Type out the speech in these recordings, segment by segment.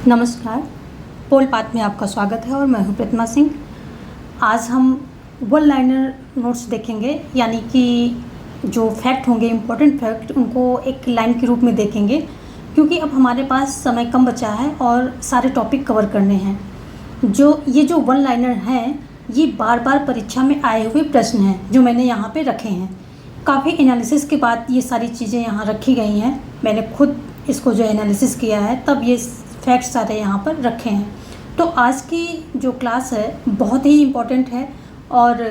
नमस्कार, पोल पाथ में आपका स्वागत है और मैं हूं प्रतिमा सिंह। आज हम वन लाइनर नोट्स देखेंगे, यानी कि जो फैक्ट होंगे, इम्पोर्टेंट फैक्ट, उनको एक लाइन के रूप में देखेंगे, क्योंकि अब हमारे पास समय कम बचा है और सारे टॉपिक कवर करने हैं। जो वन लाइनर हैं, ये बार बार परीक्षा में आए हुए प्रश्न हैं जो मैंने यहाँ पे रखे हैं। काफ़ी एनालिसिस के बाद ये सारी चीज़ें यहाँ रखी गई हैं। मैंने खुद इसको जो एनालिसिस किया है, तब ये फैक्ट्स सारे यहाँ पर रखे हैं। तो आज की जो क्लास है बहुत ही इम्पोर्टेंट है, और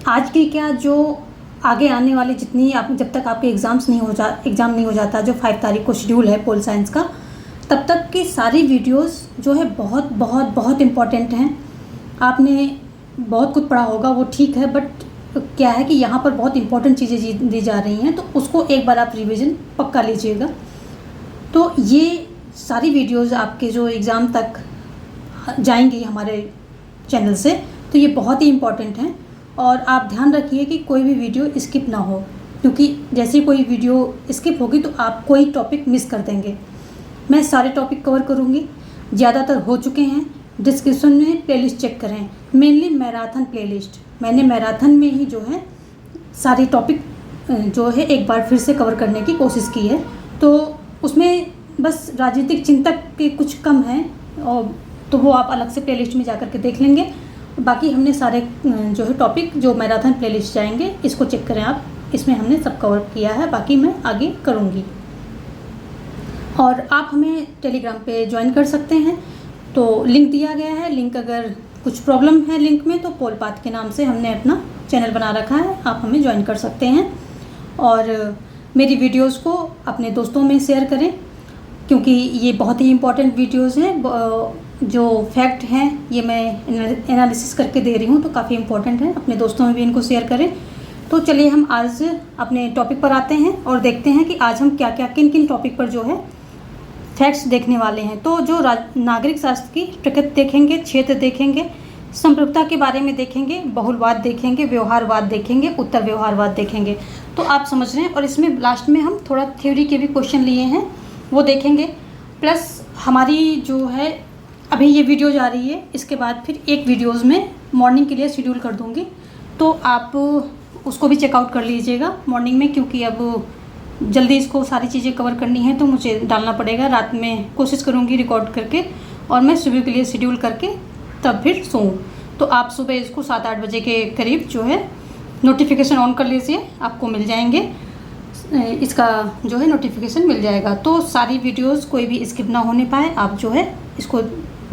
आज की क्या, जो आगे आने वाली जितनी आप, जब तक आपके एग्ज़ाम नहीं हो जाता, जो 5 तारीख को शेड्यूल है पोल साइंस का, तब तक की सारी वीडियोस जो है बहुत बहुत बहुत इम्पॉर्टेंट हैं। आपने बहुत कुछ पढ़ा होगा, वो ठीक है, बट क्या है कि यहाँ पर बहुत इम्पोर्टेंट चीज़ें दी जा रही हैं, तो उसको एक बार आप रिवीजन पक्का लीजिएगा। तो ये सारी वीडियोस आपके जो एग्ज़ाम तक जाएंगी हमारे चैनल से, तो ये बहुत ही इम्पॉर्टेंट हैं। और आप ध्यान रखिए कि कोई भी वीडियो स्किप ना हो, क्योंकि जैसे कोई वीडियो स्किप होगी तो आप कोई टॉपिक मिस कर देंगे। मैं सारे टॉपिक कवर करूँगी, ज़्यादातर हो चुके हैं। डिस्क्रिप्शन में प्लेलिस्ट चेक करें, मेनली मैराथन प्लेलिस्ट। मैंने मैराथन में ही जो है सारे टॉपिक जो है एक बार फिर से कवर करने की कोशिश की है। तो उसमें बस राजनीतिक चिंतक के कुछ कम हैं, और तो वो आप अलग से प्लेलिस्ट में जाकर के देख लेंगे। बाकी हमने सारे जो है टॉपिक जो मैराथन प्लेलिस्ट जाएंगे, इसको चेक करें आप, इसमें हमने सब कवर किया है। बाकी मैं आगे करूँगी। और आप हमें टेलीग्राम पे ज्वाइन कर सकते हैं, तो लिंक दिया गया है। लिंक, अगर कुछ प्रॉब्लम है लिंक में, तो पोल पाथ के नाम से हमने अपना चैनल बना रखा है, आप हमें ज्वाइन कर सकते हैं। और मेरी वीडियोस को अपने दोस्तों में शेयर करें, क्योंकि ये बहुत ही इम्पोर्टेंट वीडियोस हैं। जो फैक्ट हैं ये मैं एनालिसिस करके दे रही हूँ, तो काफ़ी इम्पोर्टेंट है। अपने दोस्तों में भी इनको शेयर करें। तो चलिए हम आज अपने टॉपिक पर आते हैं और देखते हैं कि आज हम क्या क्या, किन किन टॉपिक पर जो है फैक्ट्स देखने वाले हैं। तो जो नागरिक शास्त्र की प्रकृति देखेंगे, क्षेत्र देखेंगे, संप्रभुता के बारे में देखेंगे, बहुलवाद देखेंगे, व्यवहारवाद देखेंगे, उत्तर व्यवहारवाद देखेंगे। तो आप समझ रहे हैं। और इसमें लास्ट में हम थोड़ा थ्योरी के भी क्वेश्चन लिए हैं, वो देखेंगे। प्लस हमारी जो है अभी ये वीडियो जा रही है, इसके बाद फिर एक वीडियोज़ में मॉर्निंग के लिए शेड्यूल कर दूँगी, तो आप उसको भी चेकआउट कर लीजिएगा मॉर्निंग में, क्योंकि अब जल्दी इसको सारी चीज़ें कवर करनी है तो मुझे डालना पड़ेगा। रात में कोशिश करूँगी रिकॉर्ड करके, और मैं सुबह के लिए शेड्यूल करके तब फिर सोऊं। तो आप सुबह इसको 7-8 बजे के करीब जो है नोटिफिकेशन ऑन कर लीजिए, आपको मिल जाएंगे, इसका जो है नोटिफिकेशन मिल जाएगा। तो सारी वीडियोस कोई भी स्किप ना होने पाए, आप जो है इसको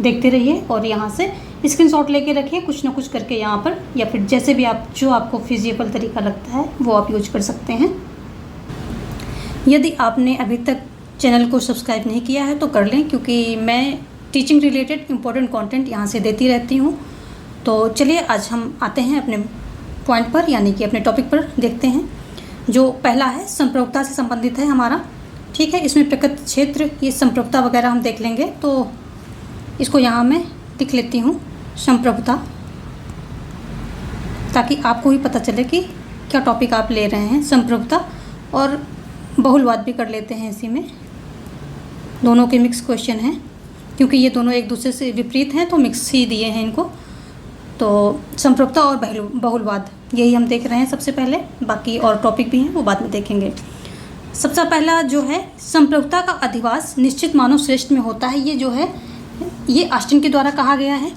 देखते रहिए और यहाँ से स्क्रीनशॉट लेके रखिए, कुछ ना कुछ करके यहाँ पर, या फिर जैसे भी आप, जो आपको फिजिबल तरीका लगता है वो आप यूज कर सकते हैं। यदि आपने अभी तक चैनल को सब्सक्राइब नहीं किया है तो कर लें, क्योंकि मैं टीचिंग रिलेटेड इम्पोर्टेंट कंटेंट यहाँ से देती रहती हूँ। तो चलिए आज हम आते हैं अपने पॉइंट पर, यानी कि अपने टॉपिक पर देखते हैं। जो पहला है संप्रभुता से संबंधित है हमारा, ठीक है। इसमें प्रकृति, क्षेत्र, ये संप्रभुता वगैरह हम देख लेंगे। तो इसको यहाँ मैं लिख लेती हूँ, संप्रभुता, ताकि आपको भी पता चले कि क्या टॉपिक आप ले रहे हैं। संप्रभुता और बहुलवाद भी कर लेते हैं इसी में, दोनों के मिक्स क्वेश्चन हैं, क्योंकि ये दोनों एक दूसरे से विपरीत हैं, तो मिक्स ही दिए हैं इनको। तो संप्रभुता और बहुलवाद यही हम देख रहे हैं सबसे पहले, बाकी और टॉपिक भी हैं वो बाद में देखेंगे। सबसे पहला जो है, संप्रभुता का अधिवास निश्चित मानव श्रेष्ठ में होता है। ये जो है ये ऑस्टिन के द्वारा कहा गया है।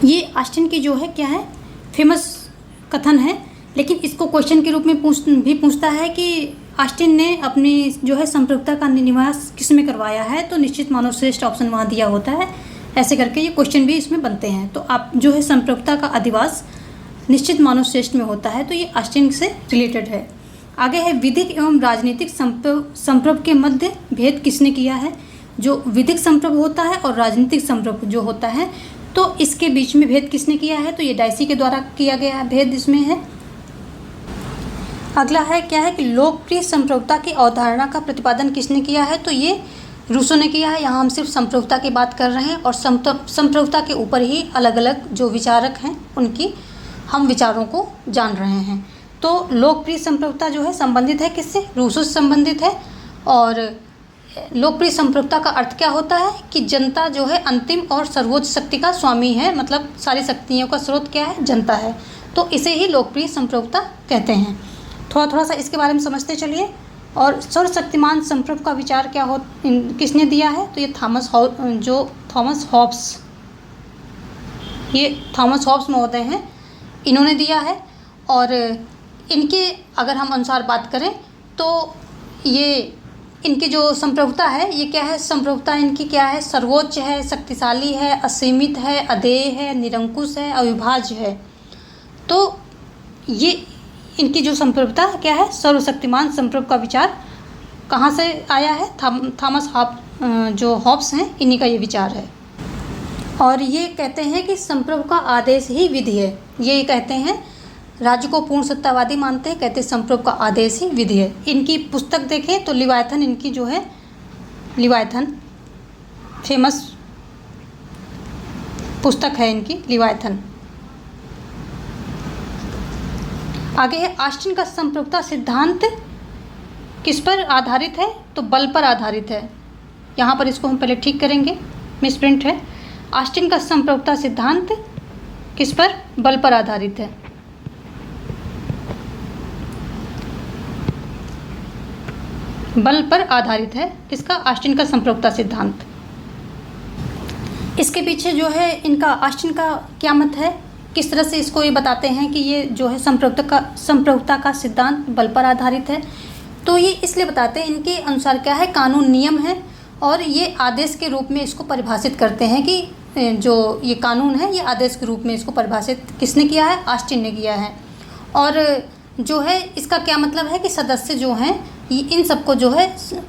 ये ऑस्टिन की जो है क्या है, फेमस कथन है, लेकिन इसको क्वेश्चन के रूप में पूछता है कि ऑस्टिन ने अपनी जो है संप्रभुता का निवास किस में करवाया है, तो निश्चित मानव श्रेष्ठ ऑप्शन वहाँ दिया होता है। ऐसे करके ये क्वेश्चन भी इसमें बनते हैं। तो आप जो है संप्रभुता का अधिवास निश्चित मानव श्रेष्ठ में होता है, तो ये ऑस्टिन से रिलेटेड है। आगे है, विधिक एवं राजनीतिक संप्रभु के मध्य भेद किसने किया है। जो विधिक संप्रभु होता है और राजनीतिक संप्रभु जो होता है, तो इसके बीच में भेद किसने किया है, तो ये डायसी के द्वारा किया गया भेद इसमें है। अगला है क्या है कि लोकप्रिय संप्रभुता की अवधारणा का प्रतिपादन किसने किया है, तो ये रूसो ने किया है। यहाँ हम सिर्फ संप्रभुता की बात कर रहे हैं, और संप्रभुता के ऊपर ही अलग अलग जो विचारक हैं उनकी हम विचारों को जान रहे हैं। तो लोकप्रिय संप्रभुता जो है संबंधित है किससे, रूसो से संबंधित है। और लोकप्रिय संप्रभुता का अर्थ क्या होता है कि जनता जो है अंतिम और सर्वोच्च शक्ति का स्वामी है, मतलब सारी शक्तियों का स्रोत क्या है, जनता है। तो इसे ही लोकप्रिय संप्रभुता कहते हैं। थोड़ा सा इसके बारे में समझते चलिए। और सर्वशक्तिमान संप्रभु का विचार क्या हो किसने दिया है, तो ये थॉमस हॉब्स महोदय हैं, इन्होंने दिया है। और इनके अगर हम अनुसार बात करें तो ये इनकी जो संप्रभुता है ये क्या है, संप्रभुता इनकी क्या है, सर्वोच्च है, शक्तिशाली है, असीमित है, अदेय है, निरंकुश है, अविभाज्य है। तो ये इनकी जो संप्रभुता क्या है, सर्वशक्तिमान संप्रभु का विचार कहाँ से आया है, थॉमस हॉब्स हैं, इन्हीं का ये विचार है। और ये कहते हैं कि संप्रभु का आदेश ही विधि है। ये कहते हैं राज्य को पूर्ण सत्तावादी मानते हैं, कहते हैं संप्रभु का आदेश ही विधि है। इनकी पुस्तक देखें तो लिवायथन इनकी जो है, लिवायथन फेमस पुस्तक है इनकी, लिवायथन। आगे है ऑस्टिन का संप्रभुता सिद्धांत किस पर आधारित है, तो बल पर आधारित है। यहाँ पर इसको हम पहले ठीक करेंगे, मिसप्रिंट है। ऑस्टिन का संप्रभुता सिद्धांत किस पर, बल पर आधारित है। बल पर आधारित है किसका, ऑस्टिन का संप्रभुता सिद्धांत। इसके पीछे जो है इनका ऑस्टिन का क्या मत है, किस तरह से इसको ये बताते हैं कि ये जो है संप्रभुता का सिद्धांत बल पर आधारित है। तो ये इसलिए बताते हैं, इनके अनुसार क्या है, कानून नियम है और ये आदेश के रूप में इसको परिभाषित करते हैं कि जो ये कानून है ये आदेश के रूप में इसको परिभाषित किसने किया है, ऑस्टिन ने किया है। और जो है इसका क्या मतलब है कि सदस्य जो हैं इन सबको जो है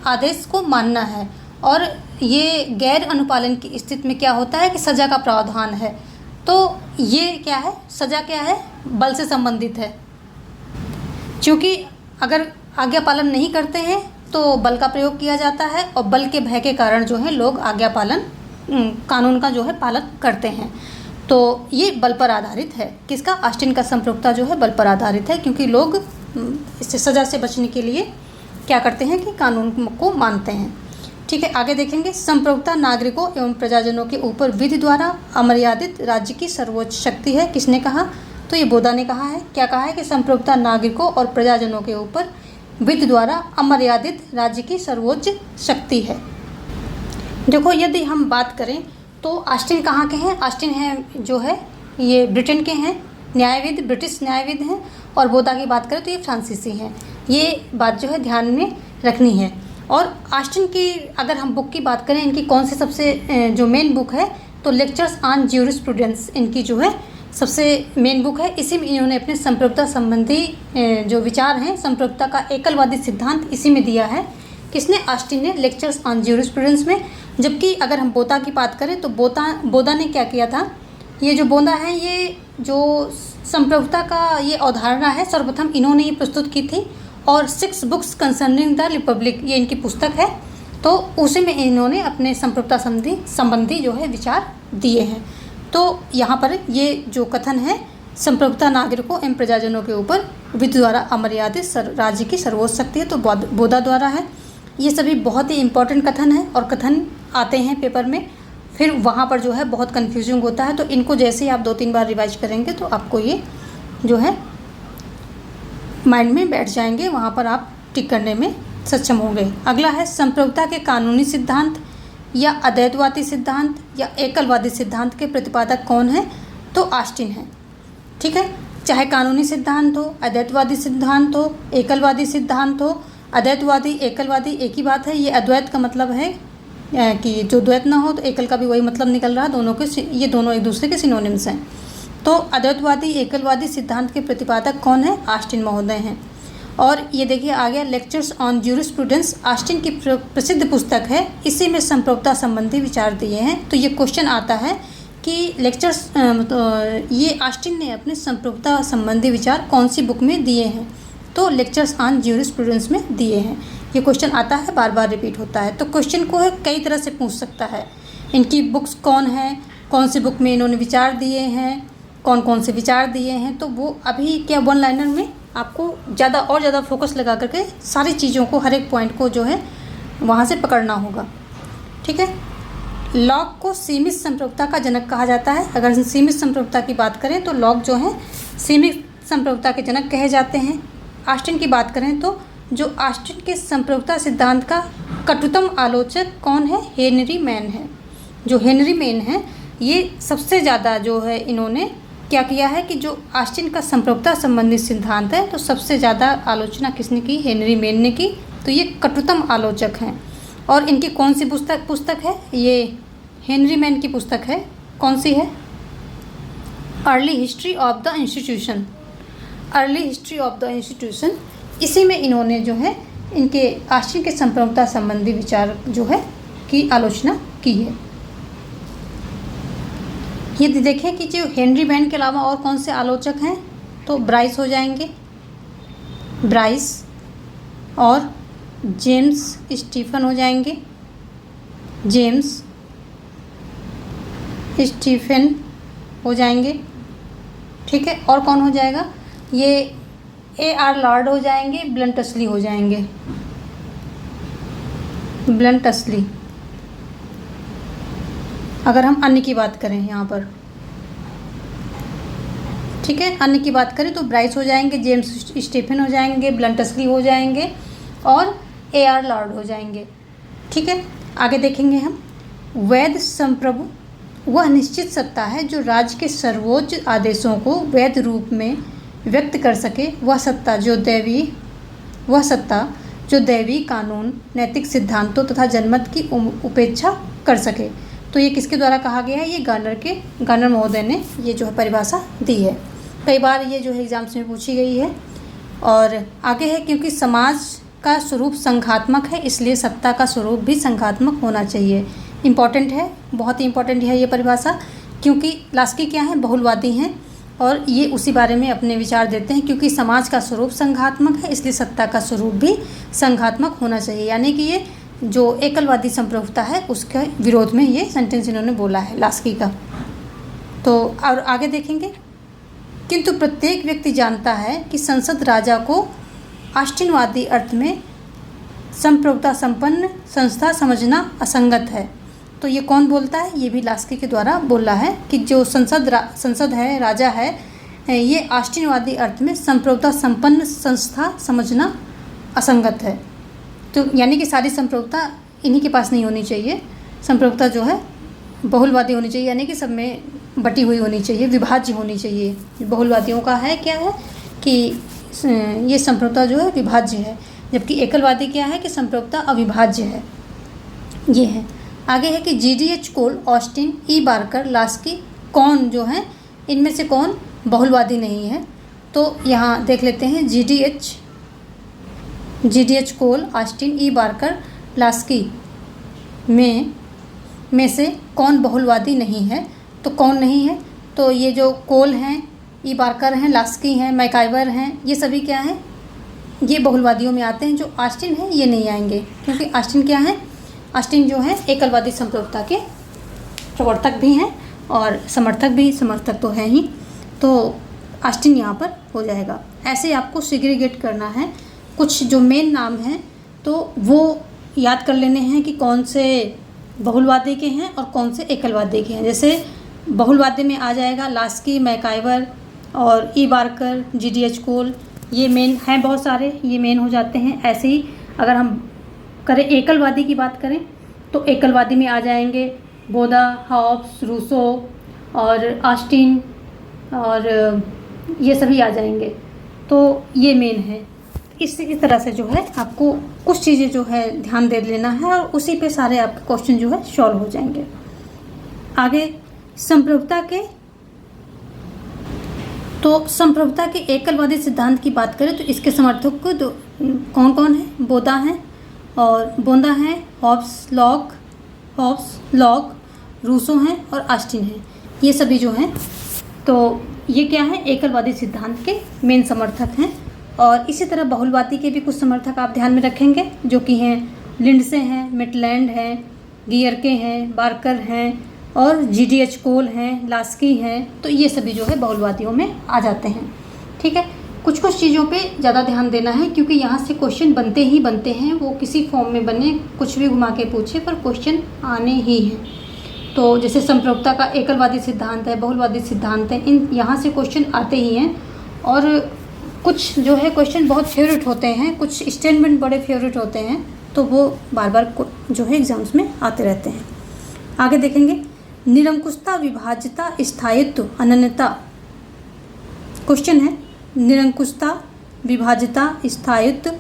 आदेश को मानना है। और ये गैर अनुपालन की स्थिति में क्या होता है कि सज़ा का प्रावधान है। तो ये क्या है, सज़ा क्या है, बल से संबंधित है। क्योंकि अगर आज्ञा पालन नहीं करते हैं तो बल का प्रयोग किया जाता है और बल के भय के कारण जो है लोग आज्ञा पालन, कानून का जो है पालन करते हैं। तो ये बल पर आधारित है किसका, ऑस्टिन का संप्रभुता जो है बल पर आधारित है, क्योंकि लोग इससे सज़ा से बचने के लिए क्या करते हैं कि कानून को मानते हैं। ठीक है, आगे देखेंगे। संप्रभुता नागरिकों एवं प्रजाजनों के ऊपर विधि द्वारा अमर्यादित राज्य की सर्वोच्च शक्ति है। किसने कहा, तो ये बोधा ने कहा है। क्या कहा है कि संप्रभुता नागरिकों और प्रजाजनों के ऊपर विधि द्वारा अमर्यादित राज्य की सर्वोच्च शक्ति है। देखो, यदि हम बात करें तो ऑस्टिन कहाँ के हैं, ऑस्टिन है जो है ये ब्रिटेन के हैं, न्यायविद, ब्रिटिश न्यायविद हैं। और बोधा की बात करें तो ये फ्रांसीसी हैं। ये बात जो है ध्यान में रखनी है। और ऑस्टिन की अगर हम बुक की बात करें, इनकी कौन सी सबसे जो मेन बुक है, तो लेक्चर्स ऑन ज्यूरिस्प्रूडेंस इनकी जो है सबसे मेन बुक है। इसी में इन्होंने अपने संप्रभुता संबंधी जो विचार हैं, संप्रभुता का एकलवादी सिद्धांत इसी में दिया है। किसने, ऑस्टिन ने, लेक्चर्स ऑन ज्यूरिस्प्रूडेंस में। जबकि अगर हम बोधा की बात करें तो बोधा ने क्या किया था, ये जो बोधा है ये जो संप्रभुता का ये अवधारणा है सर्वप्रथम इन्होंने ये प्रस्तुत की थी। और 6 बुक्स कंसर्निंग द रिपब्लिक ये इनकी पुस्तक है। तो उसी में इन्होंने अपने संप्रभुता संबंधी जो है विचार दिए हैं। तो यहाँ पर ये जो कथन है, संप्रभुता नागरिकों एवं प्रजाजनों के ऊपर विधि द्वारा अमर्यादित राज्य की सर्वोच्च शक्ति है, तो बोधा द्वारा है। ये सभी बहुत ही इम्पोर्टेंट कथन है और कथन आते हैं पेपर में, फिर वहाँ पर जो है बहुत कन्फ्यूजिंग होता है। तो इनको जैसे ही आप 2-3 बार रिवाइज करेंगे तो आपको ये जो है माइंड में बैठ जाएंगे, वहाँ पर आप टिक करने में सक्षम होंगे। अगला है संप्रभुता के कानूनी सिद्धांत या अद्वैतवादी सिद्धांत या एकलवादी सिद्धांत के प्रतिपादक कौन है, तो ऑस्टिन है। ठीक है, चाहे कानूनी सिद्धांत हो, अद्वैतवादी सिद्धांत हो, एकलवादी सिद्धांत हो। अद्वैतवादी एकलवादी एक ही बात है। ये अद्वैत का मतलब है कि जो द्वैत ना हो, तो एकल का भी वही मतलब निकल रहा है। दोनों के ये दोनों एक दूसरे के सिनोनिम्स हैं। तो अद्वैतवादी एकलवादी सिद्धांत के प्रतिपादक कौन है, ऑस्टिन महोदय हैं। और ये देखिए आ गया लेक्चर्स ऑन ज्यूरिस्प्रूडेंस, ऑस्टिन की प्रसिद्ध पुस्तक है। इसी में संप्रभुता संबंधी विचार दिए हैं। तो ये क्वेश्चन आता है कि लेक्चर्स ये ऑस्टिन ने अपने संप्रभुता संबंधी विचार कौन सी बुक में दिए हैं, तो लेक्चर्स ऑन ज्यूरिस्प्रूडेंस में दिए हैं। ये क्वेश्चन आता है, बार बार रिपीट होता है। तो क्वेश्चन को है कई तरह से पूछ सकता है। इनकी बुक्स कौन है, कौन सी बुक में इन्होंने विचार दिए हैं, कौन कौन से विचार दिए हैं। तो वो अभी क्या वन लाइनर में आपको ज़्यादा फोकस लगा करके सारी चीज़ों को, हर एक पॉइंट को जो है वहाँ से पकड़ना होगा। ठीक है, लॉक को सीमित संप्रभुता का जनक कहा जाता है। अगर सीमित संप्रभुता की बात करें तो लॉक जो है सीमित संप्रभुता के जनक कहे जाते हैं। ऑस्टिन की बात करें तो जो ऑस्टिन के संप्रभुता सिद्धांत का कटुतम आलोचक कौन है? हेनरी मैन है। जो हेनरी मैन है ये सबसे ज़्यादा जो है इन्होंने क्या किया है कि जो ऑस्टिन का संप्रभुता संबंधित सिद्धांत है तो सबसे ज़्यादा आलोचना किसने की? हेनरी मैन ने की। तो ये कटुतम आलोचक हैं। और इनकी कौन सी पुस्तक है? ये हेनरी मैन की पुस्तक है। कौन सी है? Early history of the institution. Early history of the institution, इसी में इन्होंने जो है इनके ऑस्टिन के संप्रभुता संबंधी विचार जो है की आलोचना की है। ये देखें कि जो हेनरी मैन के अलावा और कौन से आलोचक हैं, तो ब्राइस हो जाएंगे, ब्राइस और जेम्स स्टीफन हो जाएंगे, जेम्स स्टीफन हो जाएंगे। ठीक है, और कौन हो जाएगा? ये A.R. लॉर्ड हो जाएंगे, ब्लंटसली हो जाएंगे, ब्लंटसली। अगर हम अन्य की बात करें यहाँ पर, ठीक है, अन्य की बात करें तो ब्राइस हो जाएंगे, जेम्स स्टीफन हो जाएंगे, ब्लंटसली हो जाएंगे और A.R. लॉर्ड हो जाएंगे। ठीक है, आगे देखेंगे हम। वैध संप्रभु वह निश्चित सत्ता है जो राज्य के सर्वोच्च आदेशों को वैध रूप में व्यक्त कर सके। वह सत्ता जो दैवी कानून, नैतिक सिद्धांतों तथा जनमत की उपेक्षा कर सके। तो ये किसके द्वारा कहा गया है? ये गार्नर महोदय ने ये जो है परिभाषा दी है। कई बार ये जो है एग्जाम्स में पूछी गई है। और आगे है, क्योंकि समाज का स्वरूप संघात्मक है इसलिए सत्ता का स्वरूप भी संघात्मक होना चाहिए। इम्पॉर्टेंट है, बहुत ही इम्पॉर्टेंट है ये परिभाषा, क्योंकि लास्की क्या है? बहुलवादी हैं और ये उसी बारे में अपने विचार देते हैं। क्योंकि समाज का स्वरूप संघात्मक है इसलिए सत्ता का स्वरूप भी संघात्मक होना चाहिए। यानी कि ये जो एकलवादी संप्रभुता है उसके विरोध में ये सेंटेंस इन्होंने बोला है लास्की का। तो और आगे देखेंगे, किंतु प्रत्येक व्यक्ति जानता है कि संसद राजा को ऑस्टिनवादी अर्थ में संप्रभुता संपन्न संस्था समझना असंगत है। तो ये कौन बोलता है? ये भी लास्की के द्वारा बोला है कि जो संसद है, राजा है, ये ऑस्टिनवादी अर्थ में संप्रभुता संपन्न संस्था समझना असंगत है। तो यानी कि सारी संप्रभुता इन्हीं के पास नहीं होनी चाहिए। संप्रभुता जो है बहुलवादी होनी चाहिए, यानी कि सब में बटी हुई होनी चाहिए, विभाज्य होनी चाहिए। बहुलवादियों का है क्या है कि ये संप्रभुता जो है विभाज्य है, जबकि एकलवादी क्या है कि संप्रभुता अविभाज्य है। ये है। आगे है कि GDH कोल, ऑस्टिन, E. बार्कर, लास्की कौन जो है इनमें से कौन बहुलवादी नहीं है? तो यहाँ देख लेते हैं, GDH कोल, ऑस्टिन, E. बार्कर, लास्की में से कौन बहुलवादी नहीं है? तो कौन नहीं है? तो ये जो कोल हैं, E. बार्कर हैं, लास्की हैं, मैकाइवर हैं, ये सभी क्या हैं? ये बहुलवादियों में आते हैं। जो ऑस्टिन है ये नहीं आएंगे, क्योंकि ऑस्टिन क्या है? ऑस्टिन जो है एकलवादी संप्रभुता के प्रवर्तक भी हैं और समर्थक तो हैं ही। तो ऑस्टिन यहाँ पर हो जाएगा। ऐसे आपको सेग्रीगेट करना है। कुछ जो मेन नाम हैं तो वो याद कर लेने हैं कि कौन से बहुलवादी के हैं और कौन से एकलवादी के हैं। जैसे बहुलवादी में आ जाएगा लास्की, मैकाइवर और E. बार्कर, GDH कोल, ये मेन हैं, बहुत सारे ये मेन हो जाते हैं। ऐसे ही अगर हम करें एकलवादी की बात करें तो एकलवादी में आ जाएंगे बोदा, हॉब्स, रूसो और ऑस्टिन और ये सभी आ जाएंगे। तो ये मेन है। इसी तरह से जो है आपको कुछ चीज़ें जो है ध्यान दे लेना है और उसी पे सारे आपके क्वेश्चन जो है सॉल्व हो जाएंगे। आगे संप्रभुता के एकलवादी सिद्धांत की बात करें तो इसके समर्थक को कौन कौन है? बोदा हैं और बोंदा हैं, हॉब्स, लॉक, रूसो हैं और ऑस्टिन हैं। ये सभी जो हैं तो ये क्या है? एकलवादी सिद्धांत के मेन समर्थक हैं। और इसी तरह बहुलवादी के भी कुछ समर्थक आप ध्यान में रखेंगे, जो कि हैं लिंडसे हैं, मिटलैंड हैं, गियरके हैं, बार्कर हैं और GDH कोल हैं, लास्की हैं। तो ये सभी जो है बहुलवादियों में आ जाते हैं। ठीक है, कुछ कुछ चीज़ों पे ज़्यादा ध्यान देना है, क्योंकि यहाँ से क्वेश्चन बनते ही बनते हैं, वो किसी फॉर्म में बने, कुछ भी घुमा के पूछे पर क्वेश्चन आने ही हैं। तो जैसे संप्रभुता का एकलवादी सिद्धांत है, बहुलवादी सिद्धांत है, इन यहाँ से क्वेश्चन आते ही हैं। और कुछ जो है क्वेश्चन बहुत फेवरेट होते हैं, कुछ स्टेटमेंट बड़े फेवरेट होते हैं, तो वो बार बार जो है एग्जाम्स में आते रहते हैं। आगे देखेंगे, निरंकुशता, विभाज्यता, स्थायित्व, अनन्यता। क्वेश्चन है, निरंकुशता, विभाज्यता, स्थायित्व,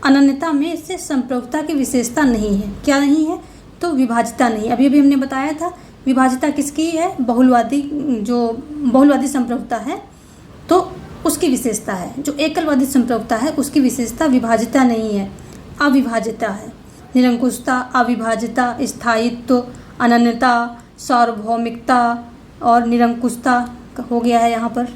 अनन्यता में से संप्रभुता की विशेषता नहीं है। क्या नहीं है? तो विभाज्यता नहीं। अभी अभी हमने बताया था विभाज्यता किसकी है? बहुलवादी, जो बहुलवादी संप्रभुता है तो उसकी विशेषता है। जो एकलवादी संप्रभुता है उसकी विशेषता विभाज्यता नहीं है, अविभाज्यता है। निरंकुशता, अविभाज्यता, स्थायित्व, अनन्यता, सार्वभौमिकता और निरंकुशता हो गया है यहाँ पर।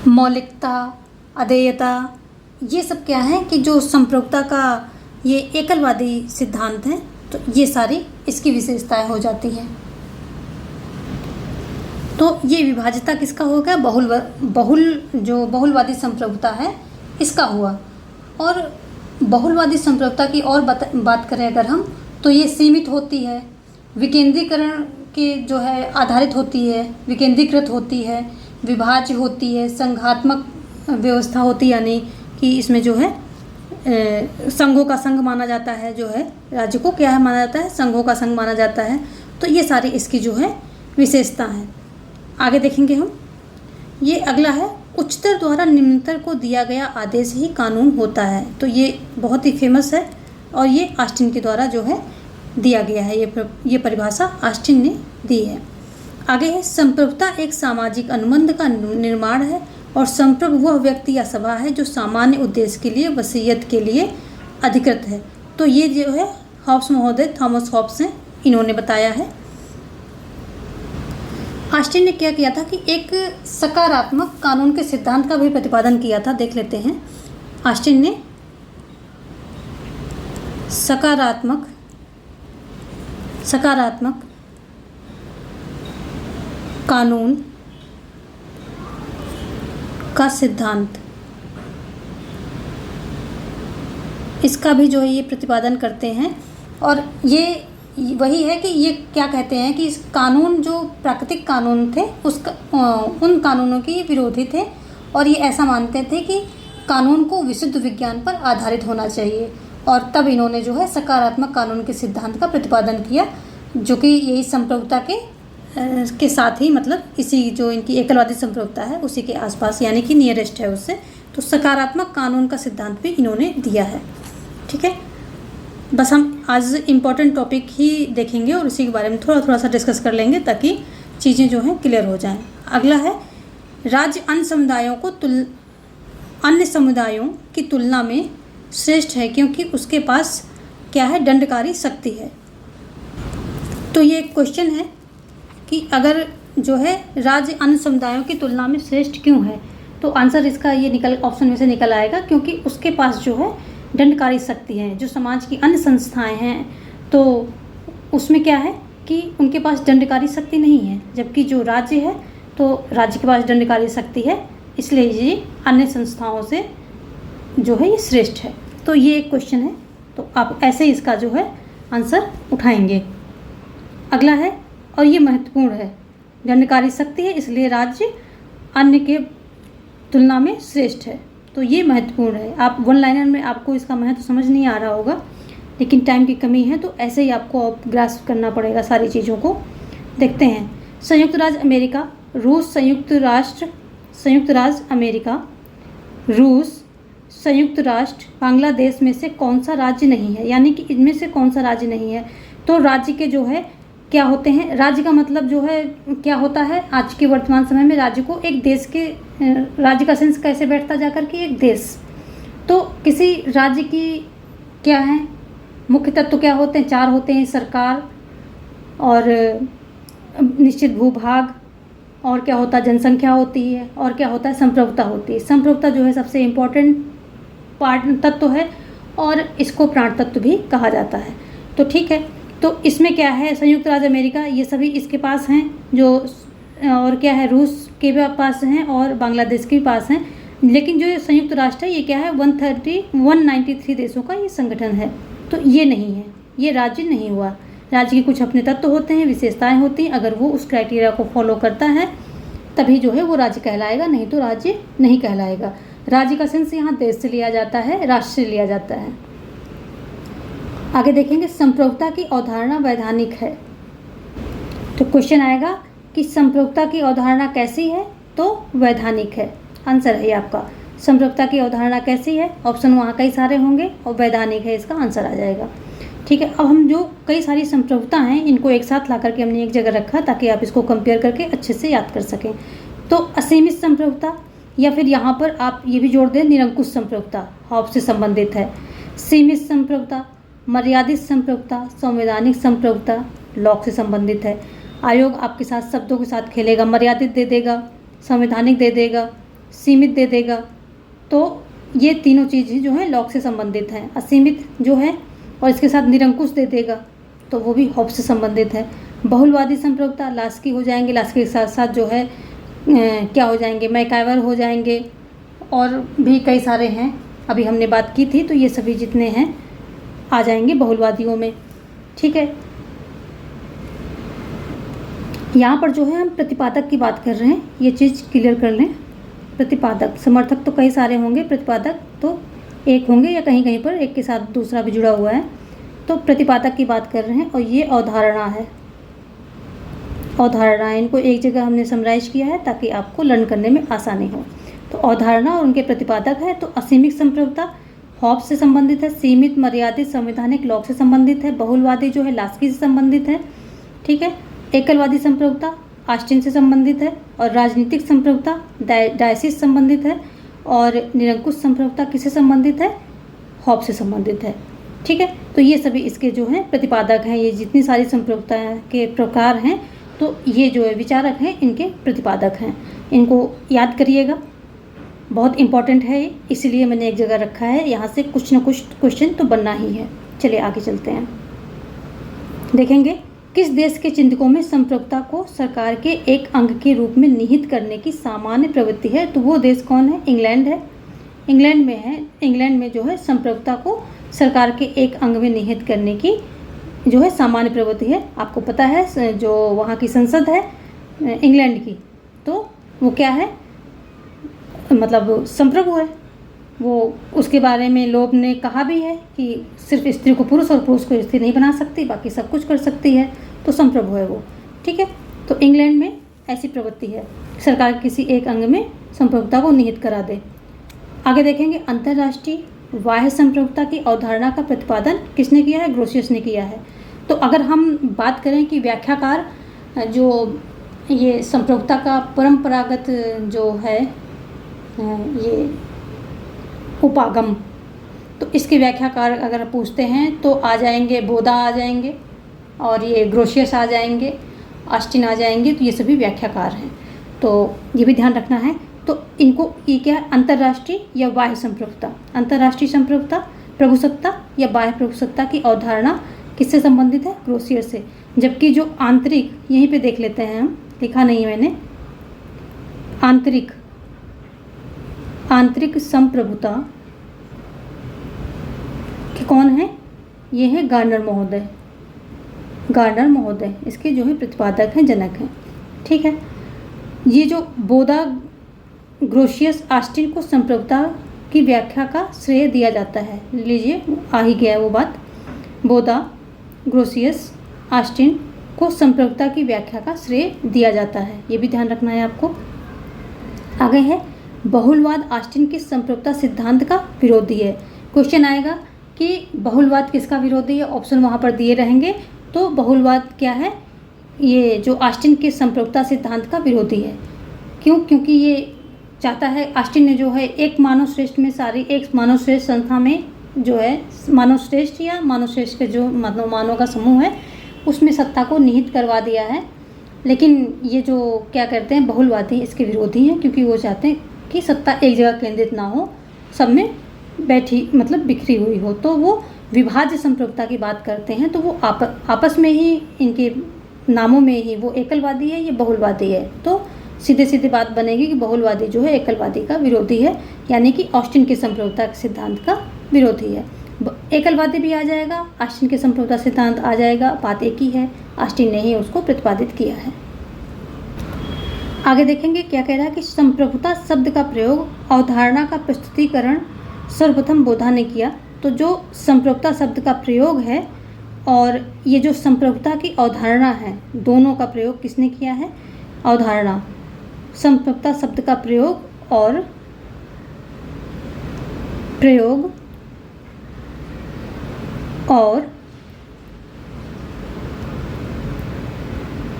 मौलिकता, अदेयता, ये सब क्या है कि जो संप्रभुता का ये एकलवादी सिद्धांत है, तो ये सारी इसकी विशेषताएं हो जाती हैं। तो ये विभाज्यता किसका हो गया? जो बहुलवादी संप्रभुता है इसका हुआ। और बहुलवादी संप्रभुता की और बात करें अगर हम, तो ये सीमित होती है, विकेंद्रीकरण के जो है आधारित होती है, विकेंद्रीकृत होती है, विभाज्य होती है, संघात्मक व्यवस्था होती है, यानी कि इसमें जो है संघों का संघ माना जाता है, जो है राज्य को क्या है माना जाता है? संघों का संघ माना जाता है। तो ये सारी इसकी जो है विशेषता है। आगे देखेंगे हम, ये अगला है, उच्चतर द्वारा निम्नतर को दिया गया आदेश ही कानून होता है। तो ये बहुत ही फेमस है और ये ऑस्टिन के द्वारा जो है दिया गया है, ये परिभाषा ऑस्टिन ने दी है। आगे है, संप्रभुता एक सामाजिक अनुबंध का निर्माण है और संप्रभु वह व्यक्ति या सभा है जो सामान्य उद्देश्य के लिए वसीयत के लिए अधिकृत है। तो ये जो है हॉब्स महोदय, थॉमस हॉब्स हैं, इन्होंने बताया है। ऑस्टिन ने क्या किया था कि एक सकारात्मक कानून के सिद्धांत का भी प्रतिपादन किया था। देख लेते हैं, ऑस्टिन ने सकारात्मक कानून का सिद्धांत, इसका भी जो है ये प्रतिपादन करते हैं। और ये वही है कि ये क्या कहते हैं कि इस कानून, जो प्राकृतिक कानून थे उसका उन कानूनों के विरोधी थे, और ये ऐसा मानते थे कि कानून को विशुद्ध विज्ञान पर आधारित होना चाहिए। और तब इन्होंने जो है सकारात्मक कानून के सिद्धांत का प्रतिपादन किया, जो कि यही संप्रभुता के साथ ही, मतलब इसी जो इनकी एकलवादी संप्रभुता है उसी के आसपास, यानी कि नियरेस्ट है उससे। तो सकारात्मक कानून का सिद्धांत भी इन्होंने दिया है। ठीक है, बस हम आज इम्पॉर्टेंट टॉपिक ही देखेंगे और उसी के बारे में थोड़ा थोड़ा सा डिस्कस कर लेंगे ताकि चीज़ें जो हैं क्लियर हो जाएं। अगला है, राज्य अन्य समुदायों की तुलना में श्रेष्ठ है क्योंकि उसके पास क्या है? दंडकारी शक्ति है। तो ये एक क्वेश्चन है कि अगर जो है राज्य अन्य समुदायों की तुलना में श्रेष्ठ क्यों है, तो आंसर इसका ये ऑप्शन में से निकल आएगा, क्योंकि उसके पास जो है दंडकारी शक्ति है। जो समाज की अन्य संस्थाएं हैं तो उसमें क्या है कि उनके पास दंडकारी शक्ति नहीं है, जबकि जो राज्य है तो राज्य के पास दंडकारी शक्ति है, इसलिए ये अन्य संस्थाओं से जो है ये श्रेष्ठ है। तो ये एक क्वेश्चन है, तो आप ऐसे ही इसका जो है आंसर उठाएंगे। अगला है, और ये महत्वपूर्ण है, दंडकारी शक्ति है इसलिए राज्य अन्य के तुलना में श्रेष्ठ है। तो ये महत्वपूर्ण है। आप वन लाइनर में आपको इसका महत्व समझ नहीं आ रहा होगा, लेकिन टाइम की कमी है, तो ऐसे ही आपको ग्रास्प करना पड़ेगा सारी चीज़ों को। देखते हैं, संयुक्त राज्य अमेरिका, रूस, संयुक्त राज्य अमेरिका, रूस, संयुक्त राष्ट्र, बांग्लादेश में से कौन सा राज्य नहीं है, यानी कि इनमें से कौन सा राज्य नहीं है। तो राज्य के जो है क्या होते हैं, राज्य का मतलब जो है क्या होता है, आज के वर्तमान समय में राज्य को एक देश के, राज्य का सेंस कैसे बैठता जाकर कि एक देश। तो किसी राज्य की क्या है मुख्य तत्व, क्या होते हैं? 4 होते हैं, सरकार और निश्चित भूभाग, और क्या होता है? जनसंख्या होती है, और क्या होता है? संप्रभुता होती है। संप्रभुता जो है सबसे इम्पोर्टेंट तत्व है और इसको प्राण तत्व भी कहा जाता है। तो ठीक है, तो इसमें क्या है, संयुक्त राज्य अमेरिका ये सभी इसके पास हैं, जो और क्या है, रूस के भी पास हैं और बांग्लादेश के भी पास हैं। लेकिन जो संयुक्त राष्ट्र है ये क्या है, 193 देशों का ये संगठन है। तो ये नहीं है, ये राज्य नहीं हुआ। राज्य के कुछ अपने तत्व होते हैं, विशेषताएं होती हैं, अगर वो उस क्राइटेरिया को फॉलो करता है तभी जो है वो राज्य कहलाएगा, नहीं तो राज्य नहीं कहलाएगा। राज्य का सेंस यहाँ देश से लिया जाता है, राष्ट्र से लिया जाता है। आगे देखेंगे, संप्रभुता की अवधारणा वैधानिक है। तो क्वेश्चन आएगा कि संप्रभुता की अवधारणा कैसी है, तो वैधानिक है। आंसर है आपका संप्रभुता की अवधारणा कैसी है, ऑप्शन वहाँ कई सारे होंगे और वैधानिक है इसका आंसर आ जाएगा। ठीक है, अब हम जो कई सारी संप्रभुता हैं इनको एक साथ ला करके हमने एक जगह रखा ताकि आप इसको कंपेयर करके अच्छे से याद कर सकें। तो असीमित संप्रभुता, या फिर यहाँ पर आप ये भी जोड़ दें निरंकुश संप्रभुता, हॉब्स से संबंधित है। सीमित संप्रभुता, मर्यादित संप्रभुता, संवैधानिक संप्रभुता लॉक से संबंधित है। आयोग आपके साथ शब्दों के साथ खेलेगा, मर्यादित दे देगा, संवैधानिक दे देगा, सीमित दे देगा। तो ये तीनों चीज़ें जो है लॉक से संबंधित हैं। असीमित जो है और इसके साथ निरंकुश दे देगा तो वो भी हॉब्स से संबंधित है। बहुलवादी संप्रभुता, लास्की हो जाएंगे, लास्की के साथ साथ जो है क्या हो जाएंगे, मैकाइवर हो जाएंगे, और भी कई सारे हैं, अभी हमने बात की थी। तो ये सभी जितने हैं आ जाएंगे बहुलवादियों में। ठीक है, यहाँ पर जो है हम प्रतिपादक की बात कर रहे हैं, ये चीज़ क्लियर कर लें। प्रतिपादक, समर्थक तो कई सारे होंगे, प्रतिपादक तो एक होंगे या कहीं कहीं पर एक के साथ दूसरा भी जुड़ा हुआ है। तो प्रतिपादक की बात कर रहे हैं और ये अवधारणा है। अवधारणा, इनको एक जगह हमने समराइज किया है ताकि आपको लर्न करने में आसानी हो। तो अवधारणा और उनके प्रतिपादक है। तो असीमित संप्रभुता हॉब्स से संबंधित है, सीमित, मर्यादित, संवैधानिक लॉक से संबंधित है, बहुलवादी जो है लास्की से संबंधित है। ठीक है, एकलवादी संप्रभुता ऑस्टिन से संबंधित है, और राजनीतिक संप्रभुता डायसिस संबंधित है, और निरंकुश संप्रभुता किससे संबंधित है, हॉब्स से संबंधित है। ठीक है, तो ये सभी इसके जो हैं प्रतिपादक हैं। ये जितनी सारी संप्रभुता के प्रकार हैं तो ये जो है विचारक हैं इनके प्रतिपादक हैं। इनको याद करिएगा, बहुत इंपॉर्टेंट है, इसीलिए मैंने एक जगह रखा है। यहाँ से कुछ न कुछ क्वेश्चन तो बनना ही है। चलिए आगे चलते हैं, देखेंगे किस देश के चिंतकों में संप्रभुता को सरकार के एक अंग के रूप में निहित करने की सामान्य प्रवृत्ति है। तो वो देश कौन है, इंग्लैंड है। इंग्लैंड में है, इंग्लैंड में जो है संप्रभुता को सरकार के एक अंग में निहित करने की जो है सामान्य प्रवृत्ति है। आपको पता है जो वहाँ की संसद है इंग्लैंड की, तो वो क्या है, मतलब संप्रभु है वो। उसके बारे में लोग ने कहा भी है कि सिर्फ स्त्री को पुरुष और पुरुष को स्त्री नहीं बना सकती, बाकी सब कुछ कर सकती है, तो संप्रभु है वो। ठीक है, तो इंग्लैंड में ऐसी प्रवृत्ति है, सरकार किसी एक अंग में संप्रभुता को निहित करा दे। आगे देखेंगे, अंतर्राष्ट्रीय बाह्य संप्रभुता की अवधारणा का प्रतिपादन किसने किया है, ग्रोसियस ने किया है। तो अगर हम बात करें कि व्याख्याकार जो ये संप्रभुता का परंपरागत जो है ये उपागम, तो इसके व्याख्याकार अगर पूछते हैं तो आ जाएंगे बोधा आ जाएंगे, और ये ग्रोसियस आ जाएंगे, ऑस्टिन आ जाएंगे। तो ये सभी व्याख्याकार हैं, तो ये भी ध्यान रखना है। तो इनको ये क्या है, अंतर्राष्ट्रीय या बाह्य संप्रभुता, अंतर्राष्ट्रीय संप्रभुता प्रभुसत्ता या बाह्य प्रभुसत्ता की अवधारणा किससे संबंधित है, ग्रोसियस से। जबकि जो आंतरिक, यहीं पे देख लेते हैं हम, लिखा नहीं है मैंने, आंतरिक संप्रभुता के कौन है, ये है गार्नर महोदय। गार्नर महोदय इसके जो है प्रतिपादक हैं, जनक हैं। ठीक है, ये जो बोधा, ग्रोसियस, ऑस्टिन को संप्रभुता की व्याख्या का श्रेय दिया जाता है। लीजिए आ ही गया वो बात, बोधा, ग्रोसियस, ऑस्टिन को संप्रभुता की व्याख्या का श्रेय दिया जाता है, ये भी ध्यान रखना है आपको। आगे है बहुलवाद ऑस्टिन के संप्रभुता सिद्धांत का विरोधी है। क्वेश्चन आएगा कि बहुलवाद किसका विरोधी है, ऑप्शन वहाँ पर दिए रहेंगे। तो बहुलवाद क्या है, ये जो ऑस्टिन के संप्रभुता सिद्धांत का विरोधी है। क्यों, क्योंकि ये चाहता है, ऑस्टिन ने जो है एक मानव श्रेष्ठ में सारी, एक मानव श्रेष्ठ संस्था में जो है मानव श्रेष्ठ या मानव श्रेष्ठ के जो मानव का समूह है उसमें सत्ता को निहित करवा दिया है। लेकिन ये जो क्या करते हैं बहुलवादी, इसके विरोधी हैं, क्योंकि वो चाहते हैं कि सत्ता एक जगह केंद्रित ना हो, सब में बैठी मतलब बिखरी हुई हो। तो वो विभाज्य संप्रभुता की बात करते हैं। तो वो आपस में ही इनके नामों में ही वो एकलवादी है, ये बहुलवादी है। तो सीधे सीधे बात बनेगी कि बहुलवादी जो है एकलवादी का विरोधी है, यानी कि ऑस्टिन के संप्रभुता के सिद्धांत का विरोधी है। एकलवादी भी आ जाएगा, ऑस्टिन के संप्रभुता सिद्धांत आ जाएगा, बात एक ही है, ऑस्टिन ने ही उसको प्रतिपादित किया है। आगे देखेंगे क्या कह रहा है कि संप्रभुता शब्द का प्रयोग अवधारणा का प्रस्तुतिकरण सर्वप्रथम बोधा ने किया। तो जो संप्रभुता शब्द का प्रयोग है और ये जो संप्रभुता की अवधारणा है, दोनों का प्रयोग किसने किया है? अवधारणा, संप्रभुता शब्द का प्रयोग और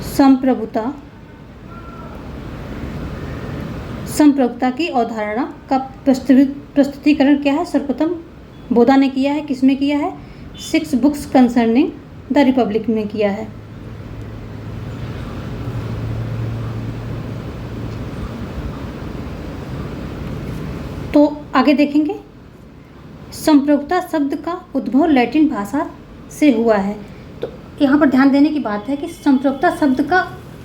संप्रभुता की अवधारणा का प्रस्तुतिकरण क्या है? सर्वप्रथम बोधा ने किया है। किसमें किया है? 6 बुक्स कंसर्निंग द रिपब्लिक में किया है। तो आगे देखेंगे, संप्रभुता शब्द का उद्भव लैटिन भाषा से हुआ है। तो यहाँ पर ध्यान देने की बात है कि संप्रभुता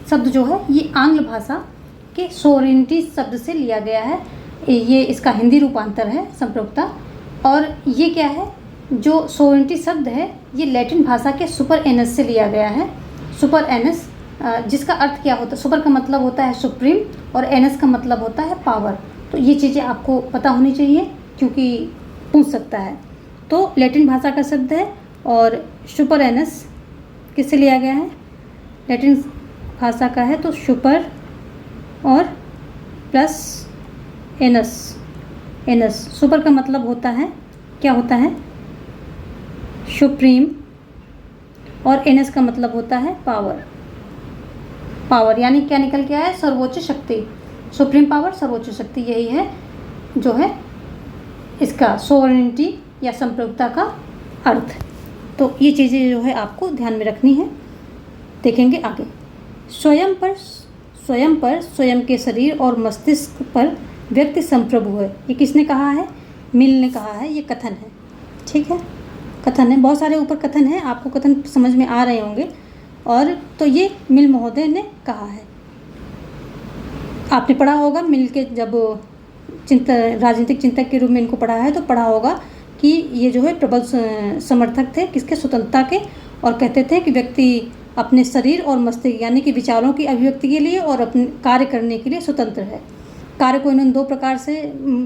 शब्द जो है ये आंग्ल भाषा के सोवरेनिटी शब्द से लिया गया है। ये इसका हिंदी रूपांतर है संप्रभुता। और ये क्या है? जो सोवरेनिटी शब्द है ये लैटिन भाषा के सुपर एनस से लिया गया है। सुपर एनस जिसका अर्थ क्या होता है? सुपर का मतलब होता है सुप्रीम और एनस का मतलब होता है पावर। तो ये चीज़ें आपको पता होनी चाहिए क्योंकि पूछ सकता है। तो लैटिन भाषा का शब्द है और सुपर एनस किससे लिया गया है? लैटिन भाषा का है तो सुपर और प्लस एनस। सुपर का मतलब होता है, क्या होता है? सुप्रीम, और एनस का मतलब होता है पावर यानी क्या निकल के आया? सर्वोच्च शक्ति। सुप्रीम पावर, सर्वोच्च शक्ति, यही है जो है इसका सोवरेनिटी या संप्रभुता का अर्थ। तो ये चीज़ें जो है आपको ध्यान में रखनी है। देखेंगे आगे, स्वयं के शरीर और मस्तिष्क पर व्यक्ति संप्रभु है। ये किसने कहा है? मिल ने कहा है। ये कथन है, ठीक है, कथन है। बहुत सारे ऊपर कथन है, आपको कथन समझ में आ रहे होंगे। और तो ये मिल महोदय ने कहा है। आपने पढ़ा होगा मिल के, जब राजनीतिक चिंतक के रूप में इनको पढ़ा है तो पढ़ा होगा कि ये जो है प्रबल समर्थक थे किसके? स्वतंत्रता के। और कहते थे कि व्यक्ति अपने शरीर और मस्तिष्क यानी कि विचारों की अभिव्यक्ति के लिए और अपने कार्य करने के लिए स्वतंत्र है। कार्य को इन्होंने 2 प्रकार से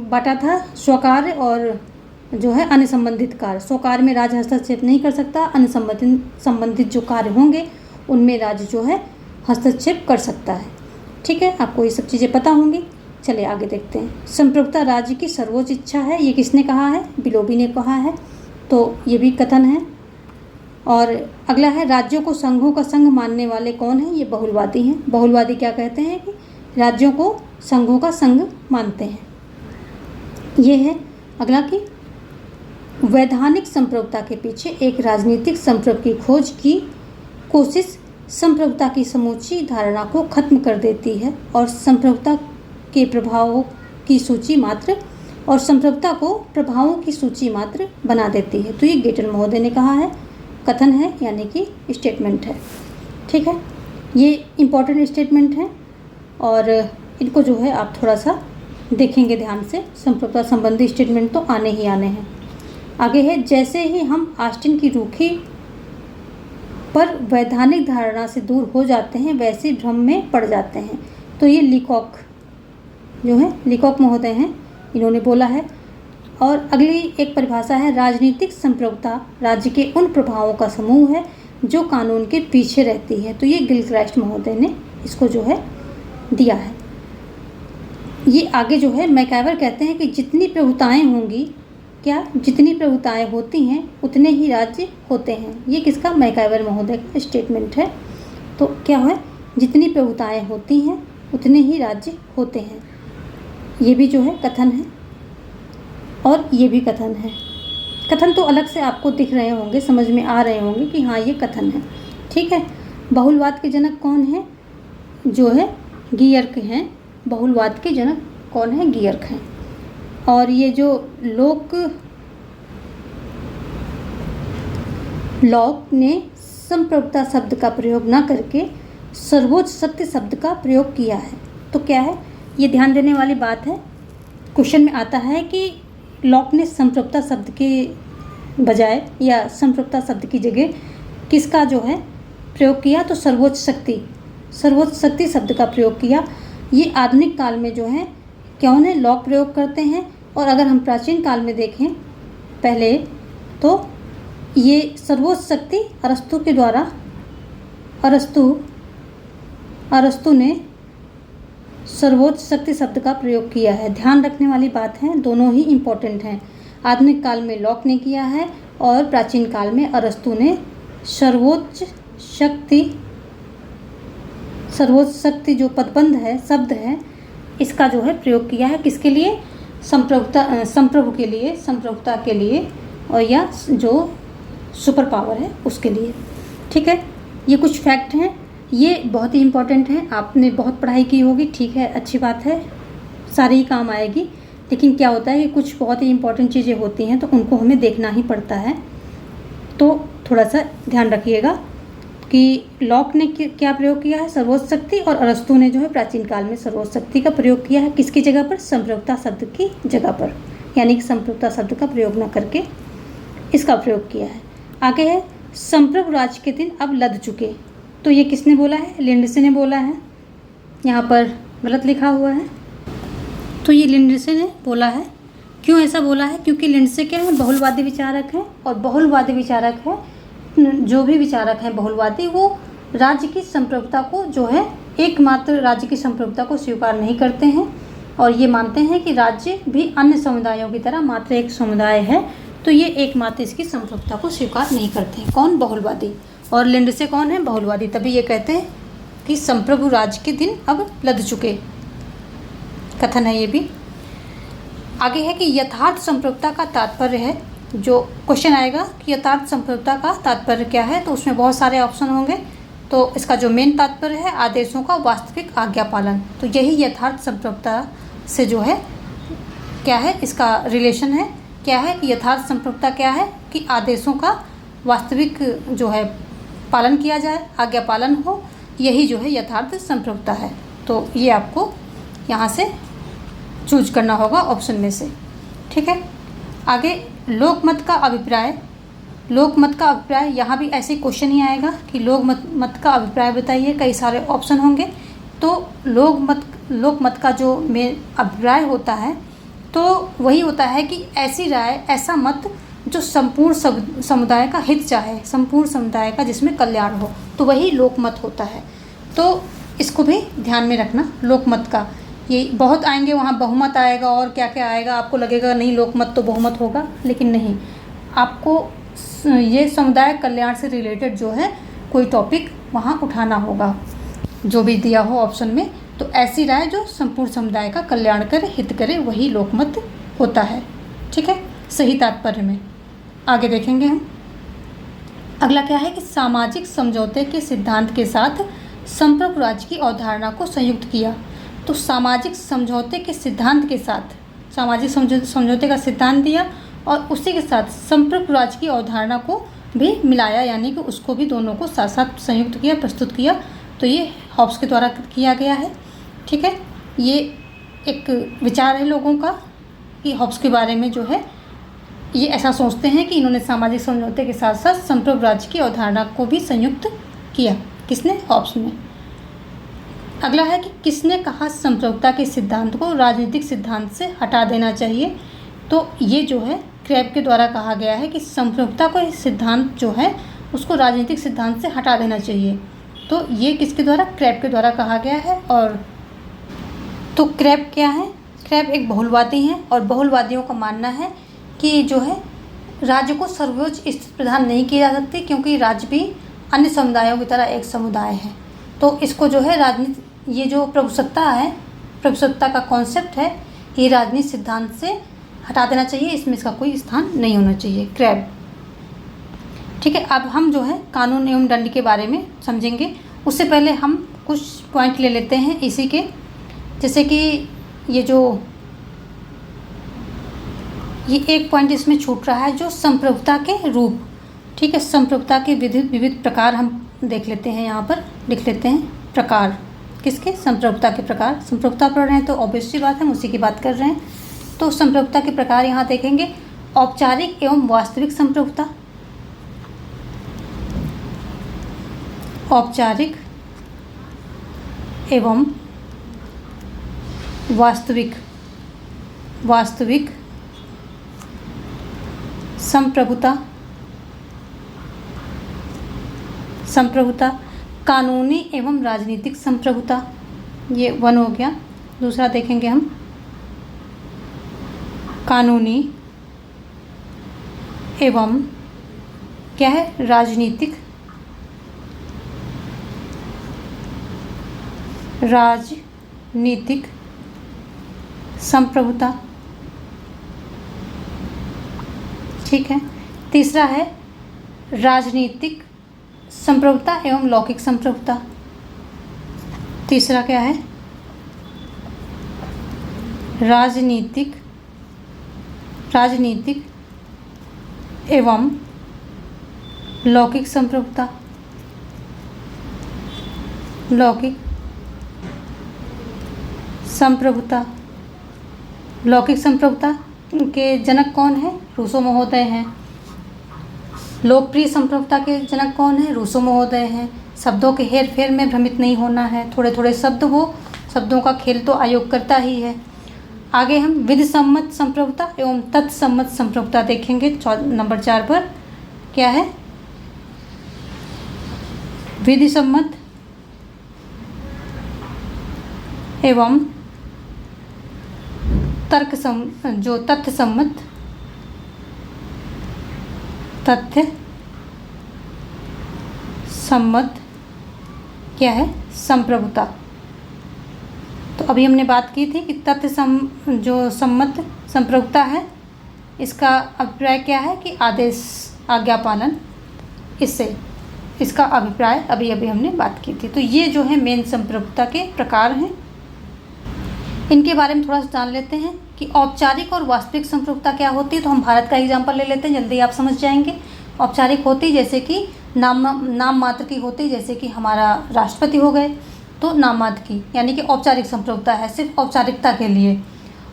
बांटा था, स्वकार्य और जो है अन्य संबंधित कार्य। स्वकार्य में राज्य हस्तक्षेप नहीं कर सकता, अन्य संबंधित जो कार्य होंगे उनमें राज्य जो है हस्तक्षेप कर सकता है। ठीक है, आपको ये सब चीज़ें पता होंगी। चलिए आगे देखते हैं। संप्रभुता राज्य की सर्वोच्च इच्छा है। ये किसने कहा है? बिलोबी ने कहा है। तो ये भी कथन है। और अगला है, राज्यों को संघों का संघ मानने वाले कौन हैं? ये बहुलवादी हैं। बहुलवादी क्या कहते हैं कि राज्यों को संघों का संघ मानते हैं। ये है अगला कि वैधानिक संप्रभुता के पीछे एक राजनीतिक संप्रभु की खोज की कोशिश संप्रभुता की समूची धारणा को खत्म कर देती है और संप्रभुता के प्रभावों की सूची मात्र बना देती है। तो ये गेटन महोदय ने कहा है, कथन है यानी कि स्टेटमेंट है। ठीक है, ये इम्पॉर्टेंट स्टेटमेंट है और इनको जो है आप थोड़ा सा देखेंगे ध्यान से। संप्रभुता संबंधी स्टेटमेंट तो आने ही आने हैं। आगे है, जैसे ही हम ऑस्टिन की रूखी पर वैधानिक धारणा से दूर हो जाते हैं वैसे भ्रम में पड़ जाते हैं। तो ये लीकॉक जो है, लीकॉक महोदय हैं, इन्होंने बोला है। और अगली एक परिभाषा है, राजनीतिक संप्रभुता राज्य के उन प्रभावों का समूह है जो कानून के पीछे रहती है। तो ये गिलक्राइस्ट महोदय ने इसको जो है दिया है। ये आगे जो है मैकाइवर कहते हैं कि जितनी प्रभुताएं होंगी, जितनी प्रभुताएं होती हैं उतने ही राज्य होते हैं। ये किसका? मैकाइवर महोदय का स्टेटमेंट है। तो क्या है? जितनी प्रभुताएं होती हैं उतने ही राज्य होते हैं। ये भी जो है कथन है और ये भी कथन है। कथन तो अलग से आपको दिख रहे होंगे, समझ में आ रहे होंगे कि हाँ ये कथन है। ठीक है, बहुलवाद के जनक कौन है? जो है गियर्क हैं। बहुलवाद के जनक कौन है? गियर्क हैं। और ये जो लॉक ने संप्रभुता शब्द का प्रयोग न करके सर्वोच्च सत्य शब्द का प्रयोग किया है। तो क्या है, ये ध्यान देने वाली बात है। क्वेश्चन में आता है कि लॉक ने संप्रभुता शब्द के बजाय या संप्रभुता शब्द की जगह किसका जो है प्रयोग किया, तो सर्वोच्च शक्ति शब्द का प्रयोग किया। ये आधुनिक काल में जो है कौन है, लॉक प्रयोग करते हैं। और अगर हम प्राचीन काल में देखें पहले, तो ये सर्वोच्च शक्ति अरस्तु के द्वारा अरस्तु ने सर्वोच्च शक्ति शब्द का प्रयोग किया है। ध्यान रखने वाली बात है, दोनों ही इम्पोर्टेंट हैं। आधुनिक काल में लॉक ने किया है और प्राचीन काल में अरस्तु ने सर्वोच्च शक्ति जो पदबंध है, शब्द है, इसका जो है प्रयोग किया है। किसके लिए, संप्रभुता के लिए और या जो सुपर पावर है उसके लिए। ठीक है, ये कुछ फैक्ट हैं, ये बहुत ही इम्पोर्टेंट हैं। आपने बहुत पढ़ाई की होगी, ठीक है, अच्छी बात है, सारी ही काम आएगी। लेकिन क्या होता है कि कुछ बहुत ही इम्पोर्टेंट चीज़ें होती हैं तो उनको हमें देखना ही पड़ता है। तो थोड़ा सा ध्यान रखिएगा कि लॉक ने क्या प्रयोग किया है, सर्वोच्च शक्ति, और अरस्तु ने जो है प्राचीन काल में सर्वोच्च शक्ति का प्रयोग किया है। किसकी जगह पर, संप्रभुता शब्द की जगह पर, यानी कि संप्रभुता शब्द का प्रयोग न करके इसका प्रयोग किया है। आगे है, संप्रभु राज्य के दिन अब लद चुके। तो ये किसने बोला है, लिंडसे ने बोला है। यहाँ पर गलत लिखा हुआ है, तो ये लिंडसे ने बोला है। क्यों ऐसा बोला है, क्योंकि लिंडसे क्या है, बहुलवादी विचारक है। और बहुलवादी विचारक है, जो भी विचारक हैं बहुलवादी, वो राज्य की संप्रभुता को जो है एकमात्र राज्य की संप्रभुता को स्वीकार नहीं करते हैं। और ये मानते हैं कि राज्य भी अन्य समुदायों की तरह मात्र एक समुदाय है, तो ये एकमात्र इसकी संप्रभुता को स्वीकार नहीं करते हैं। कौन, बहुलवादी। और लिंडसे कौन है, बहुलवादी। तभी ये कहते हैं कि संप्रभु राज्य के दिन अब लद चुके, कथन है ये भी। आगे है कि यथार्थ संप्रभुता का तात्पर्य है, जो क्वेश्चन आएगा कि यथार्थ संप्रभुता का तात्पर्य क्या है, तो उसमें बहुत सारे ऑप्शन होंगे। तो इसका जो मेन तात्पर्य है, आदेशों का वास्तविक आज्ञा पालन। तो यही यथार्थ संप्रभुता से जो है क्या है, इसका रिलेशन है। क्या है कि यथार्थ संप्रभुता क्या है कि आदेशों का वास्तविक जो है पालन किया जाए, आज्ञा पालन हो, यही जो है यथार्थ संप्रभुता है। तो ये आपको यहाँ से चूज करना होगा ऑप्शन में से। ठीक है, आगे लोकमत का अभिप्राय। यहाँ भी ऐसे क्वेश्चन ही आएगा कि लोकमत का अभिप्राय बताइए, कई सारे ऑप्शन होंगे। तो लोकमत का जो मेन अभिप्राय होता है, तो वही होता है कि ऐसी राय, ऐसा मत जो संपूर्ण समुदाय का हित चाहे, संपूर्ण समुदाय का जिसमें कल्याण हो, तो वही लोकमत होता है। तो इसको भी ध्यान में रखना। लोकमत का ये बहुत आएंगे, वहाँ बहुमत आएगा और क्या क्या आएगा, आपको लगेगा नहीं लोकमत तो बहुमत होगा, लेकिन नहीं, आपको ये समुदाय कल्याण से रिलेटेड जो है कोई टॉपिक वहाँ उठाना होगा, जो भी दिया हो ऑप्शन में। तो ऐसी राय जो संपूर्ण समुदाय का कल्याण करे, हित करे, वही लोकमत होता है। ठीक है, सही तात्पर्य में। आगे देखेंगे हम। अगला क्या है कि सामाजिक समझौते के सिद्धांत के साथ संप्रभु राज्य की अवधारणा को संयुक्त किया। तो सामाजिक समझौते के सिद्धांत के साथ, सामाजिक समझौते का सिद्धांत दिया और उसी के साथ संप्रभु राज्य की अवधारणा को भी मिलाया, यानी कि उसको भी दोनों को साथ साथ संयुक्त किया, प्रस्तुत किया। तो ये हॉब्स के द्वारा किया गया है। ठीक है, ये एक विचार है लोगों का कि हॉब्स के बारे में जो है ये ऐसा सोचते हैं कि इन्होंने सामाजिक समझौते के साथ साथ संप्रभु राज्य की अवधारणा को भी संयुक्त किया। किसने, हॉब्स ने। अगला है कि किसने कहा संप्रभुता के सिद्धांत को राजनीतिक सिद्धांत से हटा देना चाहिए। तो ये जो है क्रैब के द्वारा कहा गया है कि संप्रभुता को सिद्धांत जो है उसको राजनीतिक सिद्धांत से हटा देना चाहिए। तो ये किसके द्वारा, क्रैब के द्वारा कहा गया है। और तो क्रैब क्या है, क्रैब एक बहुलवादी हैं और बहुलवादियों का मानना है कि जो है राज्य को सर्वोच्च स्थिति प्रदान नहीं किया जा सकती, क्योंकि राज्य भी अन्य समुदायों की तरह एक समुदाय है। तो इसको जो है राजनीति, ये जो प्रभुसत्ता है, प्रभुसत्ता का कॉन्सेप्ट है, ये राजनीतिक सिद्धांत से हटा देना चाहिए, इसमें इसका कोई स्थान नहीं होना चाहिए। क्रैब। ठीक है, अब हम जो है कानून एवं दंड के बारे में समझेंगे। उससे पहले हम कुछ पॉइंट ले लेते हैं इसी के, जैसे कि ये एक पॉइंट इसमें छूट रहा है, जो संप्रभुता के रूप। ठीक है, संप्रभुता के विविध प्रकार हम देख लेते हैं, यहाँ पर लिख लेते हैं प्रकार। किसके? संप्रभुता के प्रकार। संप्रभुता पढ़ रहे हैं तो ऑब्वियसली बात है, हम उसी की बात कर रहे हैं। तो संप्रभुता के प्रकार यहाँ देखेंगे, औपचारिक एवं वास्तविक संप्रभुता, औपचारिक एवं वास्तविक संप्रभुता, कानूनी एवं राजनीतिक संप्रभुता, ये 1 हो गया। दूसरा देखेंगे हम, कानूनी एवं क्या है? राजनीतिक संप्रभुता। ठीक है। तीसरा है राजनीतिक संप्रभुता एवं लौकिक संप्रभुता। तीसरा क्या है? राजनीतिक एवं लौकिक संप्रभुता। लौकिक संप्रभुता के जनक कौन है? रूसो महोदय हैं। लोकप्रिय संप्रभुता के जनक कौन है? रूसो महोदय हैं। शब्दों के हेर फेर में भ्रमित नहीं होना है, थोड़े थोड़े शब्द हो, शब्दों का खेल तो आयोग करता ही है। आगे हम विधि सम्मत संप्रभुता एवं तत्सम्मत संप्रभुता देखेंगे। नंबर 4 पर क्या है? विधि सम्मत एवं तथ्य सम्मत क्या है? संप्रभुता। तो अभी हमने बात की थी कि जो सम्मत संप्रभुता है, इसका अभिप्राय क्या है कि आदेश, आज्ञा पालन, इससे इसका अभिप्राय अभी हमने बात की थी। तो ये जो है मेन संप्रभुता के प्रकार हैं। इनके बारे में थोड़ा सा जान लेते हैं कि औपचारिक और वास्तविक संप्रभुता क्या होती है। तो हम भारत का एग्जाम्पल ले लेते हैं, जल्दी आप समझ जाएंगे। औपचारिक होती जैसे कि नाम मात्र की होती, जैसे कि हमारा राष्ट्रपति हो गए, तो नाम मात्र की, यानी कि औपचारिक संप्रभुता है, सिर्फ औपचारिकता के लिए।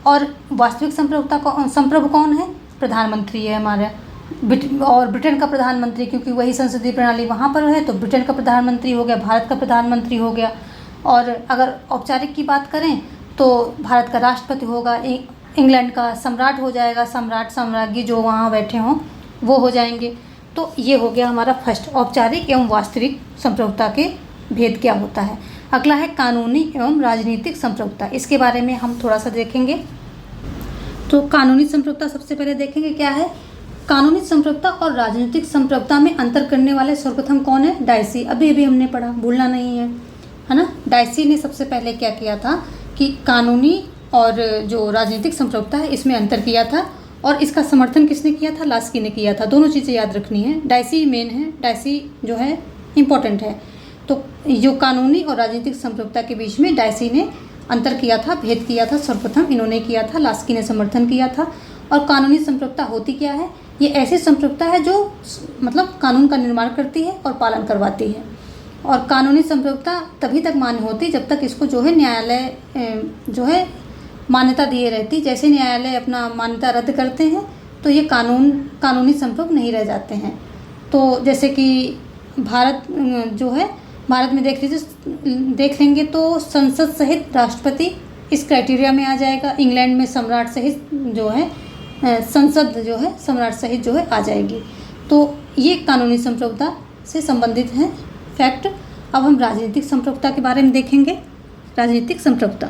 और वास्तविक संप्रभु कौन है? प्रधानमंत्री है हमारा, और ब्रिटेन का प्रधानमंत्री, क्योंकि वही संसदीय प्रणाली वहाँ पर है, तो ब्रिटेन का प्रधानमंत्री हो गया, भारत का प्रधानमंत्री हो गया। और अगर औपचारिक की बात करें तो भारत का राष्ट्रपति होगा, इंग्लैंड का सम्राट हो जाएगा, सम्राट सम्राज्ञी जो वहाँ बैठे हों वो हो जाएंगे। तो ये हो गया हमारा फर्स्ट, औपचारिक एवं वास्तविक संप्रभुता के भेद क्या होता है। अगला है कानूनी एवं राजनीतिक संप्रभुता। इसके बारे में हम थोड़ा सा देखेंगे। तो कानूनी संप्रभुता सबसे पहले देखेंगे क्या है। कानूनी संप्रभुता और राजनीतिक संप्रभुता में अंतर करने वाले सर्वप्रथम कौन है? डायसी। अभी हमने पढ़ा, भूलना नहीं है ना। डायसी ने सबसे पहले क्या किया था कि कानूनी और जो राजनीतिक संप्रभुता है इसमें अंतर किया था, और इसका समर्थन किसने किया था? लास्की ने किया था। दोनों चीज़ें याद रखनी है, डायसी मेन है, डायसी जो है इम्पोर्टेंट है। तो जो कानूनी और राजनीतिक संप्रभुता के बीच में डायसी ने अंतर किया था, भेद किया था, सर्वप्रथम इन्होंने किया था, लास्की ने समर्थन किया था। और कानूनी संप्रभुता होती क्या है? ये ऐसी संप्रभुता है जो मतलब कानून का निर्माण करती है और पालन करवाती है। और कानूनी संप्रभुता तभी तक मान्य होती जब तक इसको जो है न्यायालय जो है मान्यता दिए रहती। जैसे न्यायालय अपना मान्यता रद्द करते हैं तो ये कानूनी संप्रभु नहीं रह जाते हैं। तो जैसे कि भारत जो है, भारत में देख लेंगे तो संसद सहित राष्ट्रपति इस क्राइटेरिया में आ जाएगा। इंग्लैंड में सम्राट सहित जो है संसद जो है सम्राट सहित जो है आ जाएगी। तो ये कानूनी संप्रभुता से संबंधित है फैक्ट। अब हम राजनीतिक संप्रभुता के बारे में देखेंगे। राजनीतिक संप्रभुता,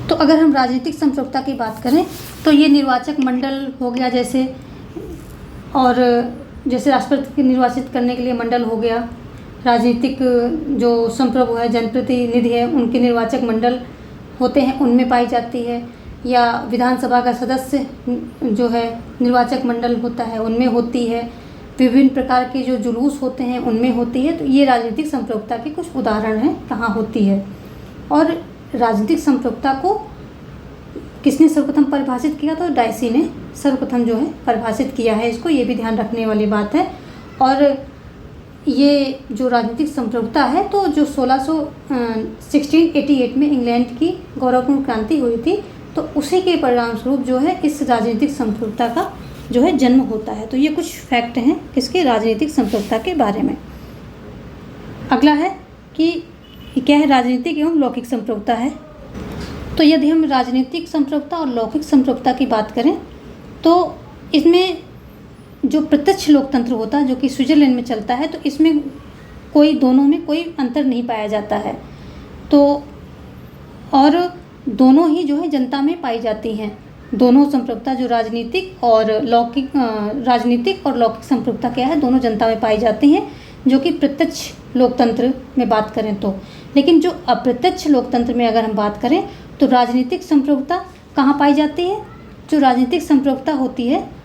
तो अगर हम राजनीतिक संप्रभुता की बात करें तो ये निर्वाचक मंडल हो गया जैसे, और जैसे राष्ट्रपति निर्वाचित करने के लिए मंडल हो गया। राजनीतिक जो संप्रभु है, जनप्रतिनिधि है, उनके निर्वाचक मंडल होते हैं, उनमें पाई जाती है। या विधानसभा का सदस्य जो है निर्वाचक मंडल होता है, उनमें होती है। विभिन्न प्रकार के जो जुलूस होते हैं उनमें होती है। तो ये राजनीतिक संप्रभुता के कुछ उदाहरण हैं कहाँ होती है। और राजनीतिक संप्रभुता को किसने सर्वप्रथम परिभाषित किया? तो डायसी ने सर्वप्रथम जो है परिभाषित किया है इसको, ये भी ध्यान रखने वाली बात है। और ये जो राजनीतिक संप्रभुता है, तो जो 1688 में इंग्लैंड की गौरवपूर्ण क्रांति हुई थी, तो उसी के परिणाम स्वरूप जो है इस राजनीतिक संप्रभुता का जो है जन्म होता है। तो ये कुछ फैक्ट हैं किसके, राजनीतिक संप्रभुता के बारे में। अगला है कि क्या है, राजनीतिक एवं लौकिक संप्रभुता है। तो यदि हम राजनीतिक संप्रभुता और लौकिक संप्रभुता की बात करें, तो इसमें जो प्रत्यक्ष लोकतंत्र होता है जो कि स्विट्जरलैंड में चलता है, तो इसमें दोनों में कोई अंतर नहीं पाया जाता है। तो और दोनों ही जो है जनता में पाई जाती हैं। दोनों संप्रभुता जो राजनीतिक और लौकिक संप्रभुता क्या है, दोनों जनता में पाई जाती हैं, जो कि प्रत्यक्ष लोकतंत्र में बात करें तो। लेकिन जो अप्रत्यक्ष लोकतंत्र में अगर हम बात करें, तो राजनीतिक संप्रभुता कहाँ पाई जाती है, जो राजनीतिक संप्रभुता होती है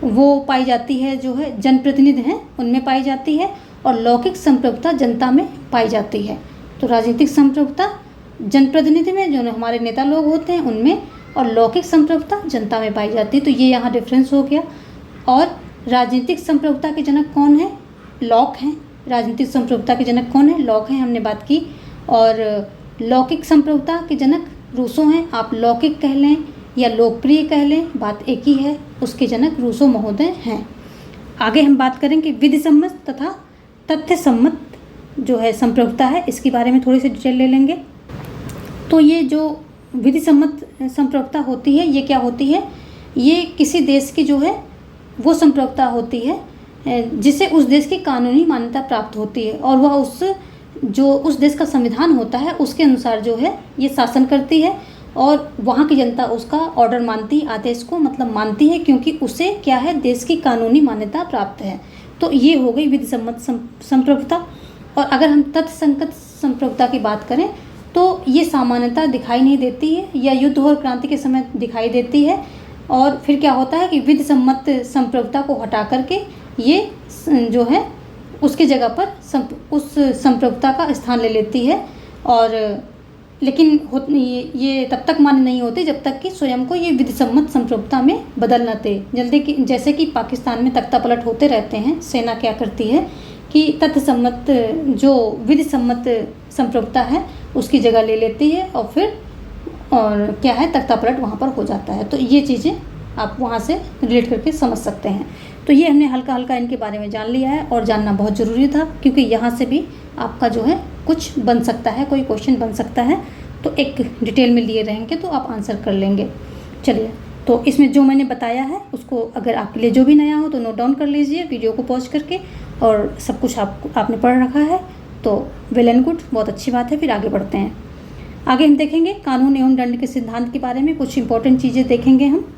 वो पाई जाती है जो है जनप्रतिनिधि हैं उनमें पाई जाती है, और लौकिक संप्रभुता जनता में पाई जाती है। तो राजनीतिक संप्रभुता जनप्रतिनिधि में, जो हमारे नेता लोग होते हैं उनमें, और लौकिक संप्रभुता जनता में पाई जाती है। तो ये यहाँ डिफरेंस हो गया। और राजनीतिक संप्रभुता के जनक कौन है, लॉक हैं। राजनीतिक संप्रभुता के जनक कौन है, लॉक हैं, हमने बात की। और लौकिक संप्रभुता के जनक रूसो हैं। आप लौकिक कह लें या लोकप्रिय कह लें, बात एक ही है, उसके जनक रूसो महोदय हैं। आगे हम बात करेंगे विधि सम्मत तथा तथ्य सम्मत जो है संप्रभुता है, इसके बारे में थोड़ी सी डिटेल ले लेंगे। तो ये जो विधि सम्मत संप्रभुता होती है, ये क्या होती है, ये किसी देश की जो है वो संप्रभुता होती है जिसे उस देश की कानूनी मान्यता प्राप्त होती है, और वह उस देश का संविधान होता है उसके अनुसार जो है ये शासन करती है, और वहाँ की जनता उसका ऑर्डर मानती है, आदेश को मतलब मानती है, क्योंकि उसे क्या है, देश की कानूनी मान्यता प्राप्त है। तो ये हो गई विधि सम्मत संप्रभुता। और अगर हम तथ्य संगत संप्रभुता की बात करें, तो ये सामान्यता दिखाई नहीं देती है, या युद्ध और क्रांति के समय दिखाई देती है। और फिर क्या होता है कि विधि सम्मत संप्रभुता को हटा करके ये जो है उसकी जगह पर उस संप्रभुता का स्थान ले लेती है। और लेकिन ये तब तक मान्य नहीं होती जब तक कि स्वयं को ये विधि सम्मत संप्रभुता में बदल न दे। जैसे कि पाकिस्तान में तख्ता पलट होते रहते हैं, सेना क्या करती है कि तथ्य सम्मत जो विधि सम्मत संप्रभुता है उसकी जगह ले लेती है, और फिर क्या है, तख्ता पलट वहाँ पर हो जाता है। तो ये चीज़ें आप वहाँ से रिलेट करके समझ सकते हैं। तो ये हमने हल्का हल्का इनके बारे में जान लिया है, और जानना बहुत ज़रूरी था, क्योंकि यहाँ से भी आपका जो है कुछ बन सकता है, कोई क्वेश्चन बन सकता है। तो एक डिटेल में लिए रहेंगे तो आप आंसर कर लेंगे। चलिए, तो इसमें जो मैंने बताया है उसको अगर आपके लिए जो भी नया हो तो नोट डाउन कर लीजिए वीडियो को पॉज करके, और सब कुछ आपने पढ़ रखा है तो वेल एंड गुड, बहुत अच्छी बात है। फिर आगे बढ़ते हैं। आगे हम देखेंगे कानून एवं दंड के सिद्धांत के बारे में, कुछ इंपॉर्टेंट चीज़ें देखेंगे हम।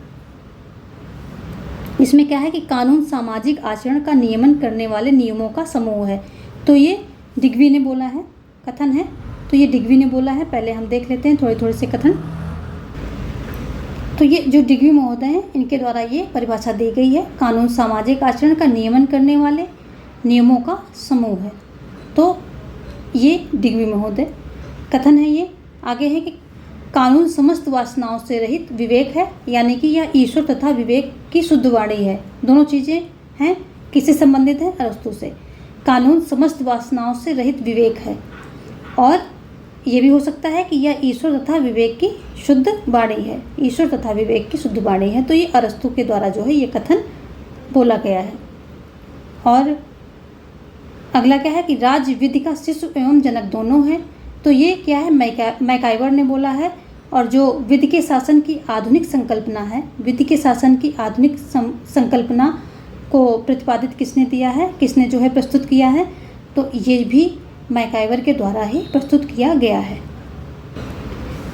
इसमें क्या है कि कानून सामाजिक आचरण का नियमन करने वाले नियमों का समूह है। तो ये डिग्वी ने बोला है, कथन है, तो ये डिग्वी ने बोला है। पहले हम देख लेते हैं थोड़े से कथन। तो ये जो डिग्वी महोदय हैं इनके द्वारा ये परिभाषा दी गई है, कानून सामाजिक आचरण का नियमन करने वाले नियमों का समूह है। तो ये डिग्वी महोदय कथन है। ये आगे है कि कानून समस्त वासनाओं से रहित विवेक है, यानी कि यह ईश्वर तथा विवेक की शुद्ध वाणी है। दोनों चीज़ें हैं, किससे संबंधित है, अरस्तु से। कानून समस्त वासनाओं से रहित विवेक है, और ये भी हो सकता है कि यह ईश्वर तथा विवेक की शुद्ध वाणी है, ईश्वर तथा विवेक की शुद्ध वाणी है। तो ये अरस्तु के द्वारा जो है ये कथन बोला गया है। और अगला क्या है कि राज्य विधि का शिशु एवं जनक दोनों हैं। तो ये क्या है, मैकाइवर ने बोला है। और जो विधि के शासन की आधुनिक संकल्पना है, विधि के शासन की आधुनिक संकल्पना को प्रतिपादित किसने दिया है, किसने जो है प्रस्तुत किया है, तो ये भी मैकाइवर के द्वारा ही प्रस्तुत किया गया है।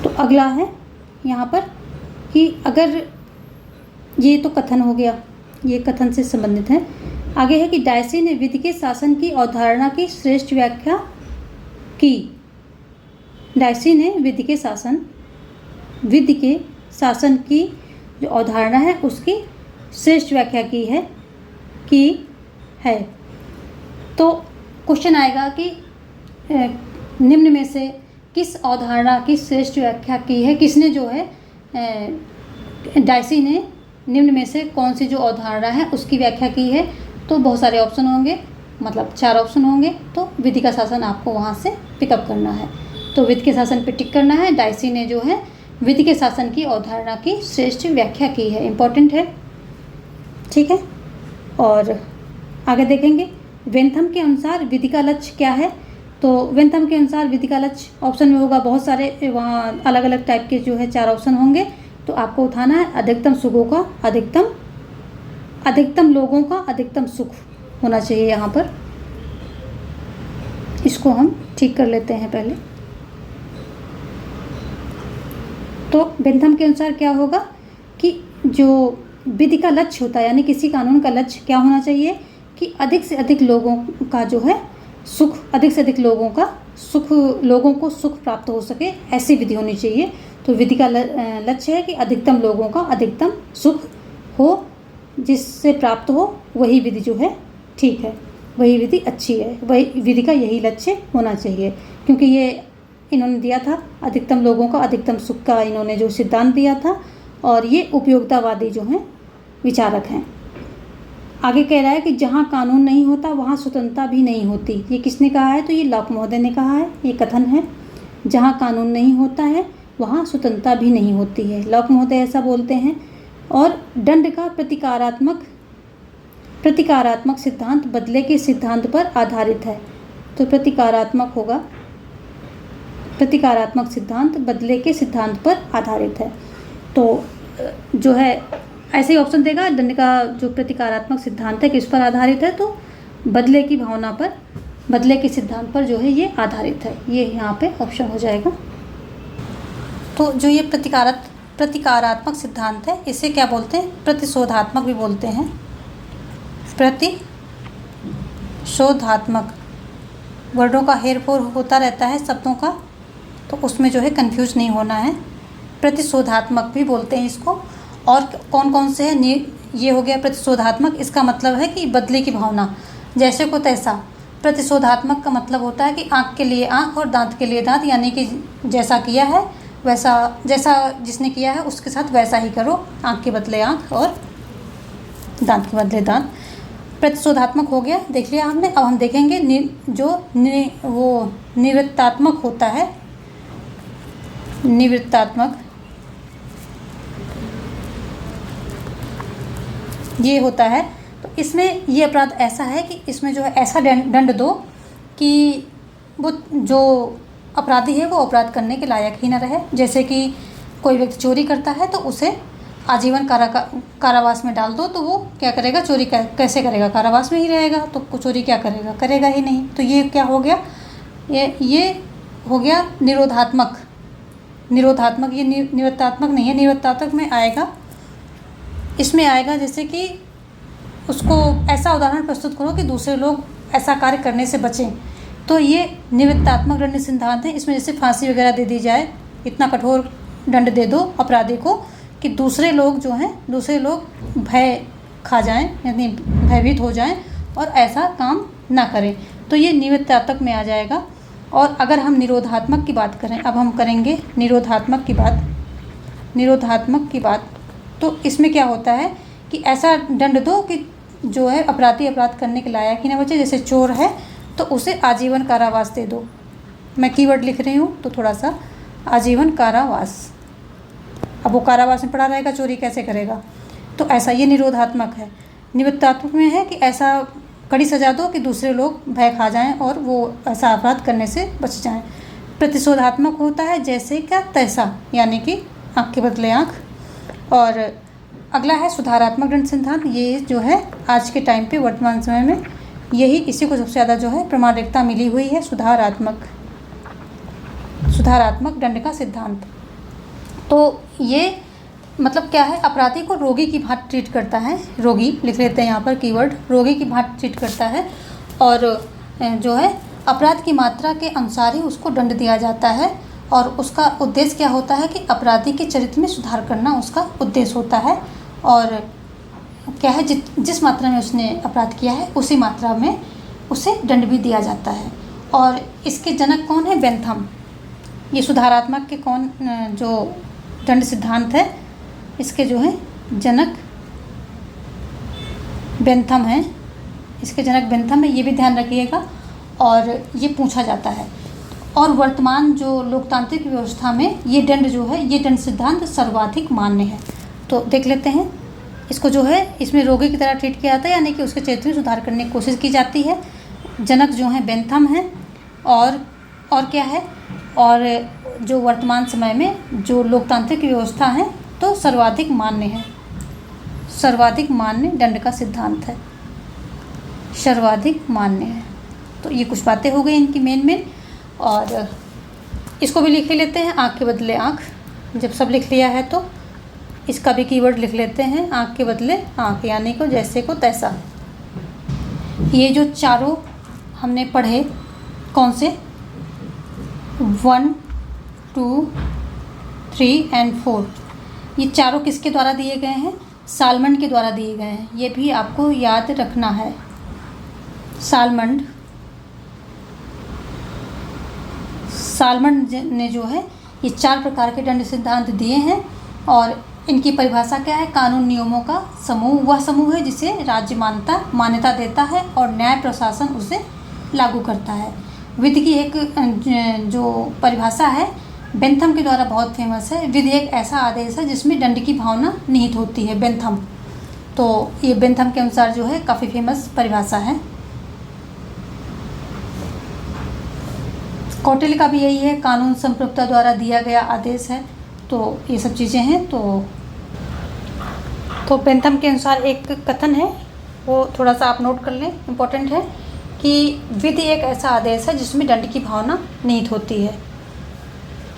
तो अगला है यहाँ पर कि अगर ये तो कथन हो गया, ये कथन से संबंधित है। आगे है कि डायसी ने विधि के शासन की अवधारणा की श्रेष्ठ व्याख्या की। डायसी ने विधि के शासन की जो अवधारणा है उसकी श्रेष्ठ व्याख्या की है। तो क्वेश्चन आएगा कि निम्न में से किस अवधारणा की श्रेष्ठ व्याख्या की है, किसने जो है डायसी ने निम्न में से कौन सी जो अवधारणा है उसकी व्याख्या की है। तो बहुत सारे ऑप्शन होंगे, मतलब 4 ऑप्शन होंगे, तो विधि का शासन आपको वहाँ से पिकअप करना है। तो विधि के शासन पे टिक करना है। डाइसी ने जो है विधि के शासन की अवधारणा की श्रेष्ठ व्याख्या की है, इम्पॉर्टेंट है, ठीक है। और आगे देखेंगे वेंथम के अनुसार विधि का लक्ष्य क्या है। तो वेंथम के अनुसार विधि का लक्ष्य ऑप्शन में होगा, बहुत सारे वहाँ अलग अलग टाइप के जो है 4 ऑप्शन होंगे, तो आपको उठाना है अधिकतम सुखों का अधिकतम लोगों का अधिकतम सुख होना चाहिए यहाँ पर। इसको हम ठीक कर लेते हैं पहले। तो वेंथम के अनुसार क्या होगा कि जो विधि का लक्ष्य होता है, यानी किसी कानून का लक्ष्य क्या होना चाहिए कि अधिक से अधिक लोगों का जो है सुख, अधिक से अधिक लोगों को सुख प्राप्त हो सके, ऐसी विधि होनी चाहिए। तो विधि का लक्ष्य है कि अधिकतम लोगों का अधिकतम सुख हो, जिससे प्राप्त हो, वही विधि जो है ठीक है, वही विधि अच्छी है, वही विधि का यही लक्ष्य होना चाहिए। क्योंकि ये इन्होंने दिया था अधिकतम लोगों का अधिकतम सुख का, इन्होंने जो सिद्धांत दिया था, और ये उपयोगितावादी जो हैं विचारक हैं। आगे कह रहा है कि जहाँ कानून नहीं होता वहाँ स्वतंत्रता भी नहीं होती। ये किसने कहा है? तो ये लॉक महोदय ने कहा है, ये कथन है। जहाँ कानून नहीं होता है वहाँ स्वतंत्रता भी नहीं होती है, लॉक महोदय ऐसा बोलते हैं। और दंड का प्रतिकारात्मक सिद्धांत बदले के सिद्धांत पर आधारित है। तो प्रतिकारात्मक सिद्धांत बदले के सिद्धांत पर आधारित है। तो जो है ऐसे ही ऑप्शन देगा, दंड का जो प्रतिकारात्मक सिद्धांत है किस पर आधारित है, तो बदले की भावना पर, बदले के सिद्धांत पर जो है ये आधारित है, ये यहाँ पे ऑप्शन हो जाएगा। तो जो ये प्रतिकारात्मक सिद्धांत है इसे क्या बोलते हैं? प्रतिशोधात्मक भी बोलते हैं। प्रतिशोधात्मक वर्डों का हेरफेर होता रहता है शब्दों का, तो उसमें जो है कंफ्यूज नहीं होना है। प्रतिशोधात्मक भी बोलते हैं इसको। और कौन कौन से हैं? ये हो गया प्रतिशोधात्मक, इसका मतलब है कि बदले की भावना, जैसे को तैसा। प्रतिशोधात्मक का मतलब होता है कि आँख के लिए आँख और दांत के लिए दांत, यानी कि जैसा किया है वैसा, जैसा जिसने किया है उसके साथ वैसा ही करो, आँख के बदले आँख और दांत के बदले दांत। प्रतिशोधात्मक हो गया, देख लिया हमने। अब हम देखेंगे वो निवृत्तात्मक होता है। निवृत्तात्मक ये होता है, तो इसमें ये अपराध ऐसा है कि इसमें जो है ऐसा दंड दो कि वो जो अपराधी है वो अपराध करने के लायक ही न रहे। जैसे कि कोई व्यक्ति चोरी करता है तो उसे आजीवन कारावास में डाल दो, तो वो क्या करेगा? चोरी कैसे करेगा? कारावास में ही रहेगा, तो चोरी क्या करेगा? करेगा ही नहीं। तो ये क्या हो गया? ये हो गया निरोधात्मक। ये निवृत्तात्मक नहीं है। निवृत्तात्मक में आएगा, इसमें आएगा जैसे कि उसको ऐसा उदाहरण प्रस्तुत करो कि दूसरे लोग ऐसा कार्य करने से बचें, तो ये निवृत्तात्मक दंड सिद्धांत है। इसमें जैसे फांसी वगैरह दे दी जाए, इतना कठोर दंड दे दो अपराधी को कि दूसरे लोग भय खा जाएं, यानी भयभीत हो जाएं और ऐसा काम ना करें, तो ये निवृत्तात्मक में आ जाएगा। और अगर हम निरोधात्मक की बात करें, अब हम करेंगे निरोधात्मक की बात, तो इसमें क्या होता है कि ऐसा दंड दो कि जो है अपराधी अपराध करने के लायक ही ना बचे। जैसे चोर है तो उसे आजीवन कारावास दे दो। मैं कीवर्ड लिख रही हूँ तो थोड़ा सा, आजीवन कारावास। अब वो कारावास में पड़ा रहेगा, चोरी कैसे करेगा? तो ऐसा ये निरोधात्मक है। निवृत्तात्मक में है कि ऐसा कड़ी सजा दो कि दूसरे लोग भय खा जाएं और वो ऐसा अपराध करने से बच जाएं। प्रतिशोधात्मक होता है जैसे क्या तैसा, यानी कि आँख के बदले आँख। और अगला है सुधारात्मक दंड सिद्धांत। ये जो है आज के टाइम पे वर्तमान समय में इसी को सबसे ज़्यादा जो है प्रामाणिकता मिली हुई है, सुधारात्मक दंड का सिद्धांत। तो ये मतलब क्या है? अपराधी को रोगी की भांति ट्रीट करता है। रोगी लिख लेते हैं यहाँ पर कीवर्ड, रोगी की भांति ट्रीट करता है। और जो है अपराध की मात्रा के अनुसार ही उसको दंड दिया जाता है। और उसका उद्देश्य क्या होता है कि अपराधी के चरित्र में सुधार करना उसका उद्देश्य होता है। और क्या है, जिस मात्रा में उसने अपराध किया है उसी मात्रा में उसे दंड भी दिया जाता है। और इसके जनक कौन है? बेंथम। ये सुधारात्मक के जो दंड सिद्धांत है इसके जो है जनक बेंथम हैं। इसके जनक बेंथम है, ये भी ध्यान रखिएगा, और ये पूछा जाता है। और वर्तमान जो लोकतांत्रिक व्यवस्था में ये दंड जो है, ये दंड सिद्धांत सर्वाधिक मान्य है। तो देख लेते हैं इसको, जो है इसमें रोगी की तरह ट्रीट किया जाता है, यानी कि उसके चरित्र में सुधार करने की कोशिश की जाती है। जनक जो है बेंथम है, और क्या है, और जो वर्तमान समय में जो लोकतांत्रिक व्यवस्था है तो सर्वाधिक मान्य है, सर्वाधिक मान्य दंड का सिद्धांत है, सर्वाधिक मान्य है। तो ये कुछ बातें हो गई इनकी मेन। और इसको भी लिख लेते हैं, आँख के बदले आँख। जब सब लिख लिया है तो इसका भी कीवर्ड लिख लेते हैं, आँख के बदले आँख, यानी को जैसे को तैसा। ये जो चारों हमने पढ़े, कौन से, 1, 2, 3 और 4, ये चारों किसके द्वारा दिए गए हैं, सालमंड के द्वारा दिए गए हैं। ये भी आपको याद रखना है। सालमंड ने जो है ये 4 प्रकार के दंड सिद्धांत दिए हैं, और इनकी परिभाषा क्या है, कानून नियमों का समूह, वह समूह है जिसे राज्य मान्यता देता है और न्याय प्रशासन उसे लागू करता है। विधि की एक जो परिभाषा है बेंथम के द्वारा बहुत फेमस है। विधि एक ऐसा आदेश है जिसमें दंड की भावना निहित होती है, बेंथम। तो ये बेंथम के अनुसार जो है काफ़ी फेमस परिभाषा है। कौटिल्य का भी यही है, कानून संप्रभुता द्वारा दिया गया आदेश है। तो ये सब चीज़ें हैं। तो बेंथम के अनुसार एक कथन है, वो थोड़ा सा आप नोट कर लें, इम्पोर्टेंट है, कि विधि एक ऐसा आदेश है जिसमें दंड की भावना निहित होती है।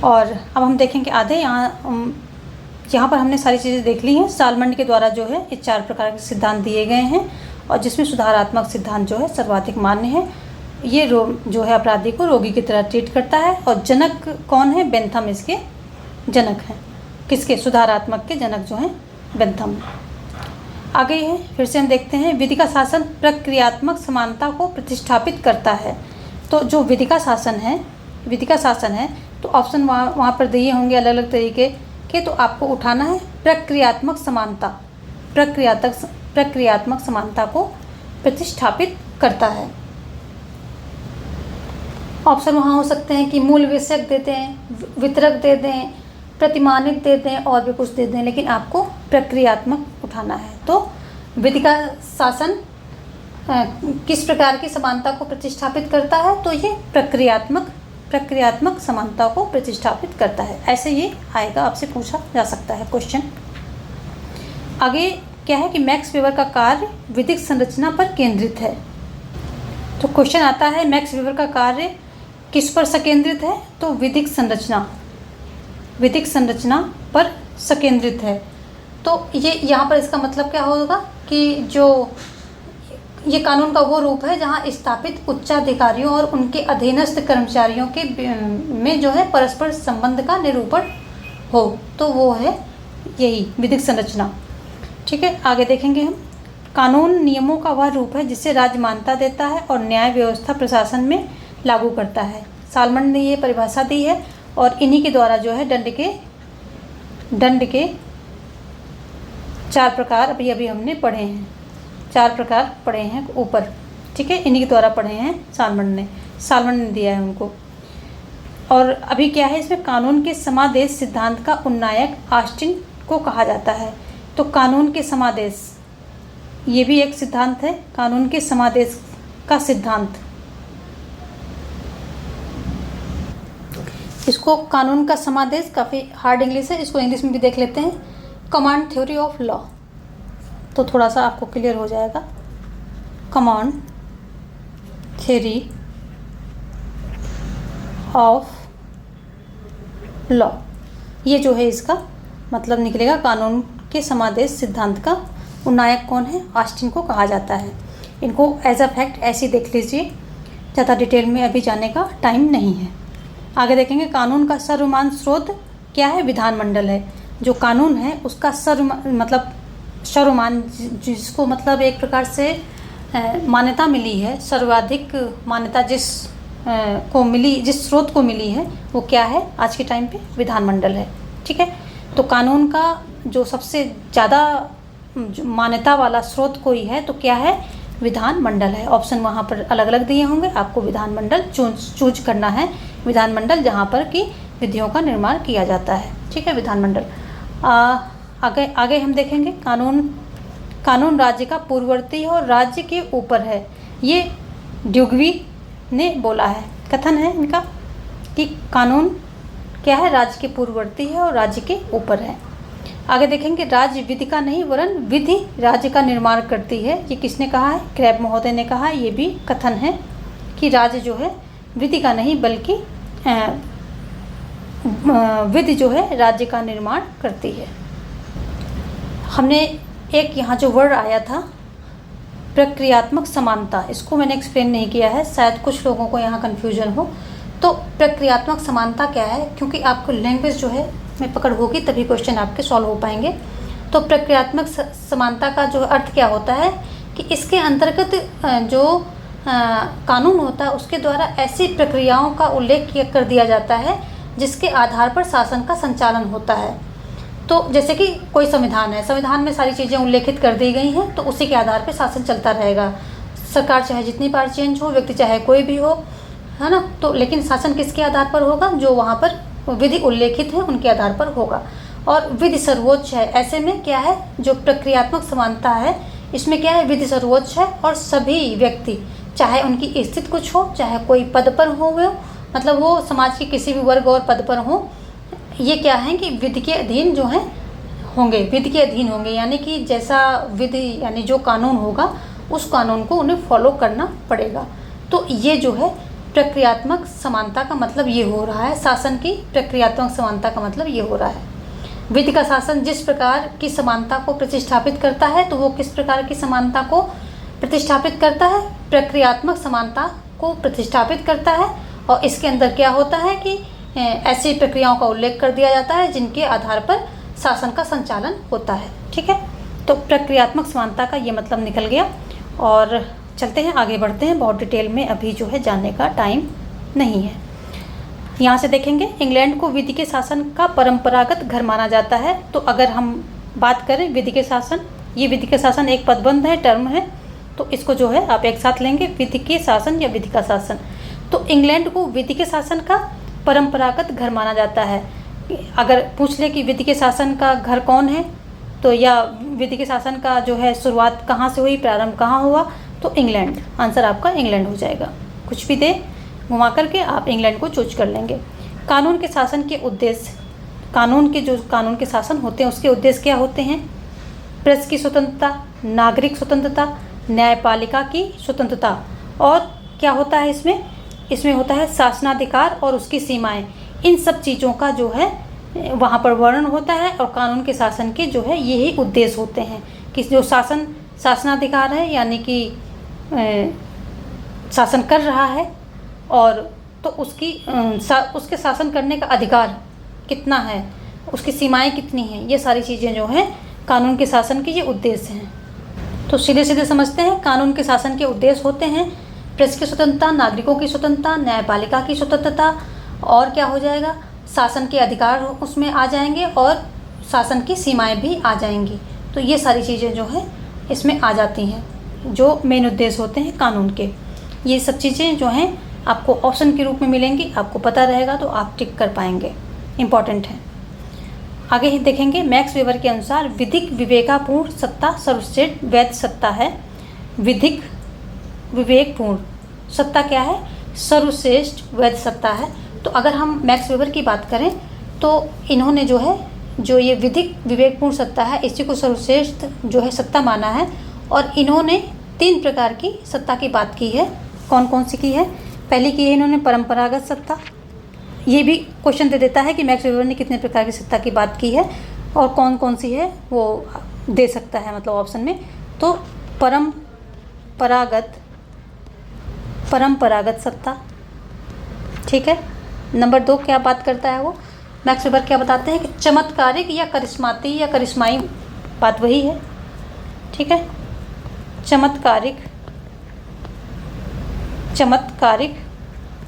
और अब हम देखेंगे आधे, यहाँ पर हमने सारी चीज़ें देख ली हैं। सालमंड के द्वारा जो है ये 4 प्रकार के सिद्धांत दिए गए हैं, और जिसमें सुधारात्मक सिद्धांत जो है सर्वाधिक मान्य है। ये जो है अपराधी को रोगी की तरह ट्रीट करता है। और जनक कौन है, बेंथम इसके जनक हैं। किसके, सुधारात्मक के जनक जो हैं बेंथम। आगे है, फिर से हम देखते हैं, विधि का शासन प्रक्रियात्मक समानता को प्रतिष्ठापित करता है। तो जो विधि का शासन है तो ऑप्शन वहाँ पर दिए होंगे अलग अलग तरीके के, तो आपको उठाना है प्रक्रियात्मक समानता, प्रक्रियात्मक समानता को प्रतिष्ठापित करता है। ऑप्शन वहाँ हो सकते हैं कि मूल विषयक दे दें, वितरक दे दें, प्रतिमानित दे दें, और भी कुछ दे दें, लेकिन आपको प्रक्रियात्मक उठाना है। तो विधि का शासन किस प्रकार की समानता को प्रतिष्ठापित करता है, तो ये प्रक्रियात्मक समानता को प्रतिष्ठापित करता है। ऐसे ये आएगा, आपसे पूछा जा सकता है क्वेश्चन। आगे क्या है कि मैक्स वेबर का कार्य विधिक संरचना पर केंद्रित है। तो क्वेश्चन आता है मैक्स वेबर का कार्य किस पर संकेंद्रित है, तो विधिक संरचना पर संकेंद्रित है। तो ये यहाँ पर इसका मतलब क्या होगा कि जो ये कानून का वो रूप है जहाँ स्थापित उच्चाधिकारियों और उनके अधीनस्थ कर्मचारियों के में जो है परस्पर संबंध का निरूपण हो, तो वो है यही विधिक संरचना। ठीक है, आगे देखेंगे हम। कानून नियमों का वह रूप है जिसे राज्य मान्यता देता है और न्याय व्यवस्था प्रशासन में लागू करता है। सालमंड ने ये परिभाषा दी है, और इन्हीं के द्वारा जो है दंड के 4 प्रकार अभी हमने पढ़े हैं, 4 प्रकार पढ़े हैं ऊपर। ठीक है, इन्हीं के द्वारा पढ़े हैं सालमंड ने दिया है उनको। और अभी क्या है इसमें, कानून के समादेश सिद्धांत का उन्नायक ऑस्टिन को कहा जाता है। तो कानून के समादेश, ये भी एक सिद्धांत है, कानून के समादेश का सिद्धांत। इसको कानून का समादेश, काफ़ी हार्ड इंग्लिश है, इसको इंग्लिश में भी देख लेते हैं, कमांड थ्योरी ऑफ लॉ। तो थोड़ा सा आपको क्लियर हो जाएगा। कमांड थ्योरी ऑफ लॉ, ये जो है इसका मतलब निकलेगा, कानून के समादेश सिद्धांत का उन्नायक कौन है, ऑस्टिन को कहा जाता है। इनको एज अ फैक्ट ऐसे ही देख लीजिए, ज़्यादा डिटेल में अभी जाने का टाइम नहीं है। आगे देखेंगे, कानून का सर्वमान्य स्रोत क्या है, विधानमंडल है। जो कानून है उसका सर्वमान्य, जिसको मतलब एक प्रकार से मान्यता मिली है, सर्वाधिक मान्यता जिस स्रोत को मिली है, वो क्या है आज के टाइम पे, विधानमंडल है। ठीक है, तो कानून का जो सबसे ज़्यादा मान्यता वाला स्रोत कोई है तो क्या है, विधानमंडल है। ऑप्शन वहाँ पर अलग अलग दिए होंगे, आपको विधानमंडल चूज करना है। विधानमंडल जहाँ पर कि विधियों का निर्माण किया जाता है, ठीक है, विधानमंडल। आगे हम देखेंगे कानून राज्य का पूर्ववर्ती है और राज्य के ऊपर है। ये ड्यूगवी ने बोला है, कथन है इनका कि कानून क्या है, राज्य के पूर्ववर्ती है और राज्य के ऊपर है। आगे देखेंगे राज्य विधि का नहीं वरन विधि राज्य का निर्माण करती है। ये किसने कहा है, क्रैब महोदय ने कहा है। ये भी कथन है कि राज्य जो है विधि का नहीं बल्कि विधि जो है राज्य का निर्माण करती है। हमने एक यहाँ जो वर्ड आया था प्रक्रियात्मक समानता, इसको मैंने एक्सप्लेन नहीं किया है, शायद कुछ लोगों को यहाँ कन्फ्यूजन हो। तो प्रक्रियात्मक समानता क्या है, क्योंकि आपको लैंग्वेज जो है में पकड़ होगी तभी क्वेश्चन आपके सॉल्व हो पाएंगे। तो प्रक्रियात्मक समानता का जो अर्थ क्या होता है कि इसके अंतर्गत जो कानून होता है उसके द्वारा ऐसी प्रक्रियाओं का उल्लेख कर दिया जाता है जिसके आधार पर शासन का संचालन होता है। तो जैसे कि कोई संविधान है, संविधान में सारी चीज़ें उल्लेखित कर दी गई हैं, तो उसी के आधार पर शासन चलता रहेगा। सरकार चाहे जितनी बार चेंज हो, व्यक्ति चाहे कोई भी हो, है ना, तो लेकिन शासन किसके आधार पर होगा, जो वहाँ पर विधि उल्लेखित है उनके आधार पर होगा। और विधि सर्वोच्च है। ऐसे में क्या है, जो प्रक्रियात्मक समानता है इसमें क्या है, विधि सर्वोच्च है और सभी व्यक्ति चाहे उनकी स्थिति कुछ हो, चाहे कोई पद पर हो, मतलब वो समाज के किसी भी वर्ग और पद पर हो, ये क्या है कि विधि के अधीन जो है होंगे, विधि के अधीन होंगे। यानी कि जैसा विधि यानी जो कानून होगा उस कानून को उन्हें फॉलो करना पड़ेगा। तो ये जो है प्रक्रियात्मक समानता का मतलब ये हो रहा है, शासन की प्रक्रियात्मक समानता का मतलब ये हो रहा है। विधि का शासन जिस प्रकार की समानता को प्रतिष्ठापित करता है, तो वो किस प्रकार की समानता को प्रतिष्ठापित करता है, प्रक्रियात्मक समानता को प्रतिष्ठापित करता है। और इसके अंदर क्या होता है कि ऐसी प्रक्रियाओं का उल्लेख कर दिया जाता है जिनके आधार पर शासन का संचालन होता है, ठीक है। तो प्रक्रियात्मक समानता का ये मतलब निकल गया। और चलते हैं, आगे बढ़ते हैं, बहुत डिटेल में अभी जो है जानने का टाइम नहीं है। यहाँ से देखेंगे इंग्लैंड को विधि के शासन का परंपरागत घर माना जाता है। तो अगर हम बात करें विधि के शासन, ये विधि के शासन एक पदबंध है, टर्म है, तो इसको जो है आप एक साथ लेंगे, विधि के शासन या विधि का शासन। तो इंग्लैंड को विधि के शासन का परंपरागत घर माना जाता है। अगर पूछ ले कि विधि के शासन का घर कौन है, तो या विधि के शासन का जो है शुरुआत कहाँ से हुई, प्रारंभ कहाँ हुआ, तो इंग्लैंड। आंसर आपका इंग्लैंड हो जाएगा। कुछ भी दे घुमा करके आप इंग्लैंड को चूज कर लेंगे। कानून के शासन के उद्देश्य, कानून के शासन होते हैं उसके उद्देश्य क्या होते हैं, प्रेस की स्वतंत्रता, नागरिक स्वतंत्रता, न्यायपालिका की स्वतंत्रता। और क्या होता है इसमें होता है शासनाधिकार और उसकी सीमाएं। इन सब चीज़ों का जो है वहाँ पर वर्णन होता है। और कानून के शासन के जो है यही उद्देश्य होते हैं कि जो शासनाधिकार है यानी कि शासन कर रहा है, और तो उसके शासन करने का अधिकार कितना है, उसकी सीमाएं कितनी हैं, ये सारी चीज़ें जो हैं कानून के शासन के ये उद्देश्य हैं। तो सीधे सीधे समझते हैं, कानून के शासन के उद्देश्य होते हैं प्रेस की स्वतंत्रता, नागरिकों की स्वतंत्रता, न्यायपालिका की स्वतंत्रता, और क्या हो जाएगा, शासन के अधिकार उसमें आ जाएंगे और शासन की सीमाएं भी आ जाएंगी। तो ये सारी चीज़ें जो है इसमें आ जाती हैं, जो मेन उद्देश्य होते हैं कानून के। ये सब चीज़ें जो हैं आपको ऑप्शन के रूप में मिलेंगी, आपको पता रहेगा तो आप टिक कर पाएंगे, इम्पॉर्टेंट है। आगे ही देखेंगे, मैक्स वेबर के अनुसार विधिक विवेकापूर्ण सत्ता सर्वश्रेष्ठ वैध सत्ता है। विधिक विवेकपूर्ण सत्ता क्या है, सर्वश्रेष्ठ वैध सत्ता है। तो अगर हम मैक्स वेबर की बात करें तो इन्होंने जो ये विधिक विवेकपूर्ण सत्ता है इसी को सर्वश्रेष्ठ जो है सत्ता माना है। और इन्होंने 3 प्रकार की सत्ता की बात की है। कौन कौन सी की है, पहली की है इन्होंने परंपरागत सत्ता। ये भी क्वेश्चन दे देता है कि मैक्स वेबर ने कितने प्रकार की सत्ता की बात की है और कौन कौन सी है वो दे सकता है, मतलब ऑप्शन में। तो परंपरागत सत्ता, ठीक है। नंबर 2 क्या बात करता है वो, मैक्स वेबर क्या बताते हैं कि चमत्कारिक या करिश्माती या करिश्माई, बात वही है, ठीक है। चमत्कारिक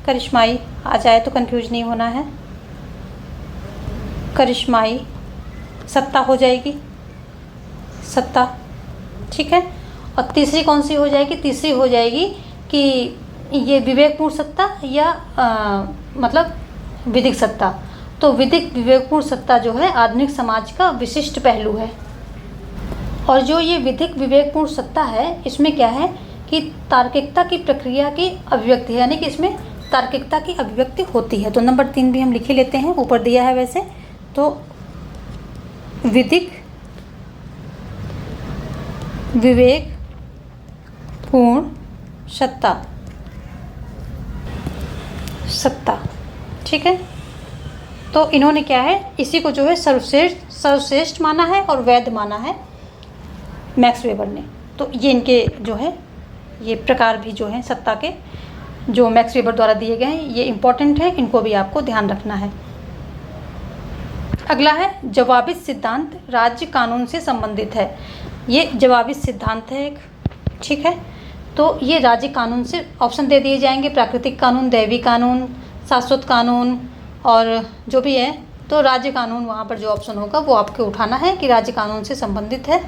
करिश्माई आ जाए तो कंफ्यूज नहीं होना है, करिश्माई सत्ता हो जाएगी, सत्ता, ठीक है। और तीसरी कौन सी हो जाएगी? तीसरी हो जाएगी कि ये विवेकपूर्ण सत्ता या मतलब विधिक सत्ता। तो विधिक विवेकपूर्ण सत्ता जो है आधुनिक समाज का विशिष्ट पहलू है। और जो ये विधिक विवेकपूर्ण सत्ता है इसमें क्या है कि तार्किकता की प्रक्रिया की अभिव्यक्ति है, यानी कि इसमें तार्किकता की अभिव्यक्ति होती है। तो नंबर 3 भी हम लिख ही लेते हैं, ऊपर दिया है वैसे। तो विधिक विवेकपूर्ण सत्ता, ठीक है। तो इन्होंने क्या है, इसी को जो है सर्वश्रेष्ठ माना है और वैध माना है मैक्स वेबर ने। तो ये इनके जो है ये प्रकार भी जो है सत्ता के जो मैक्स वेबर द्वारा दिए गए हैं, ये इम्पोर्टेंट है, इनको भी आपको ध्यान रखना है। अगला है जवाबित सिद्धांत, राज्य कानून से संबंधित है। ये जवाबित सिद्धांत है एक, ठीक है। तो ये राज्य कानून से ऑप्शन दे दिए जाएंगे, प्राकृतिक कानून, दैवी कानून, शाश्वत कानून और जो भी है। तो राज्य कानून वहाँ पर जो ऑप्शन होगा वो आपको उठाना है कि राज्य कानून से संबंधित है।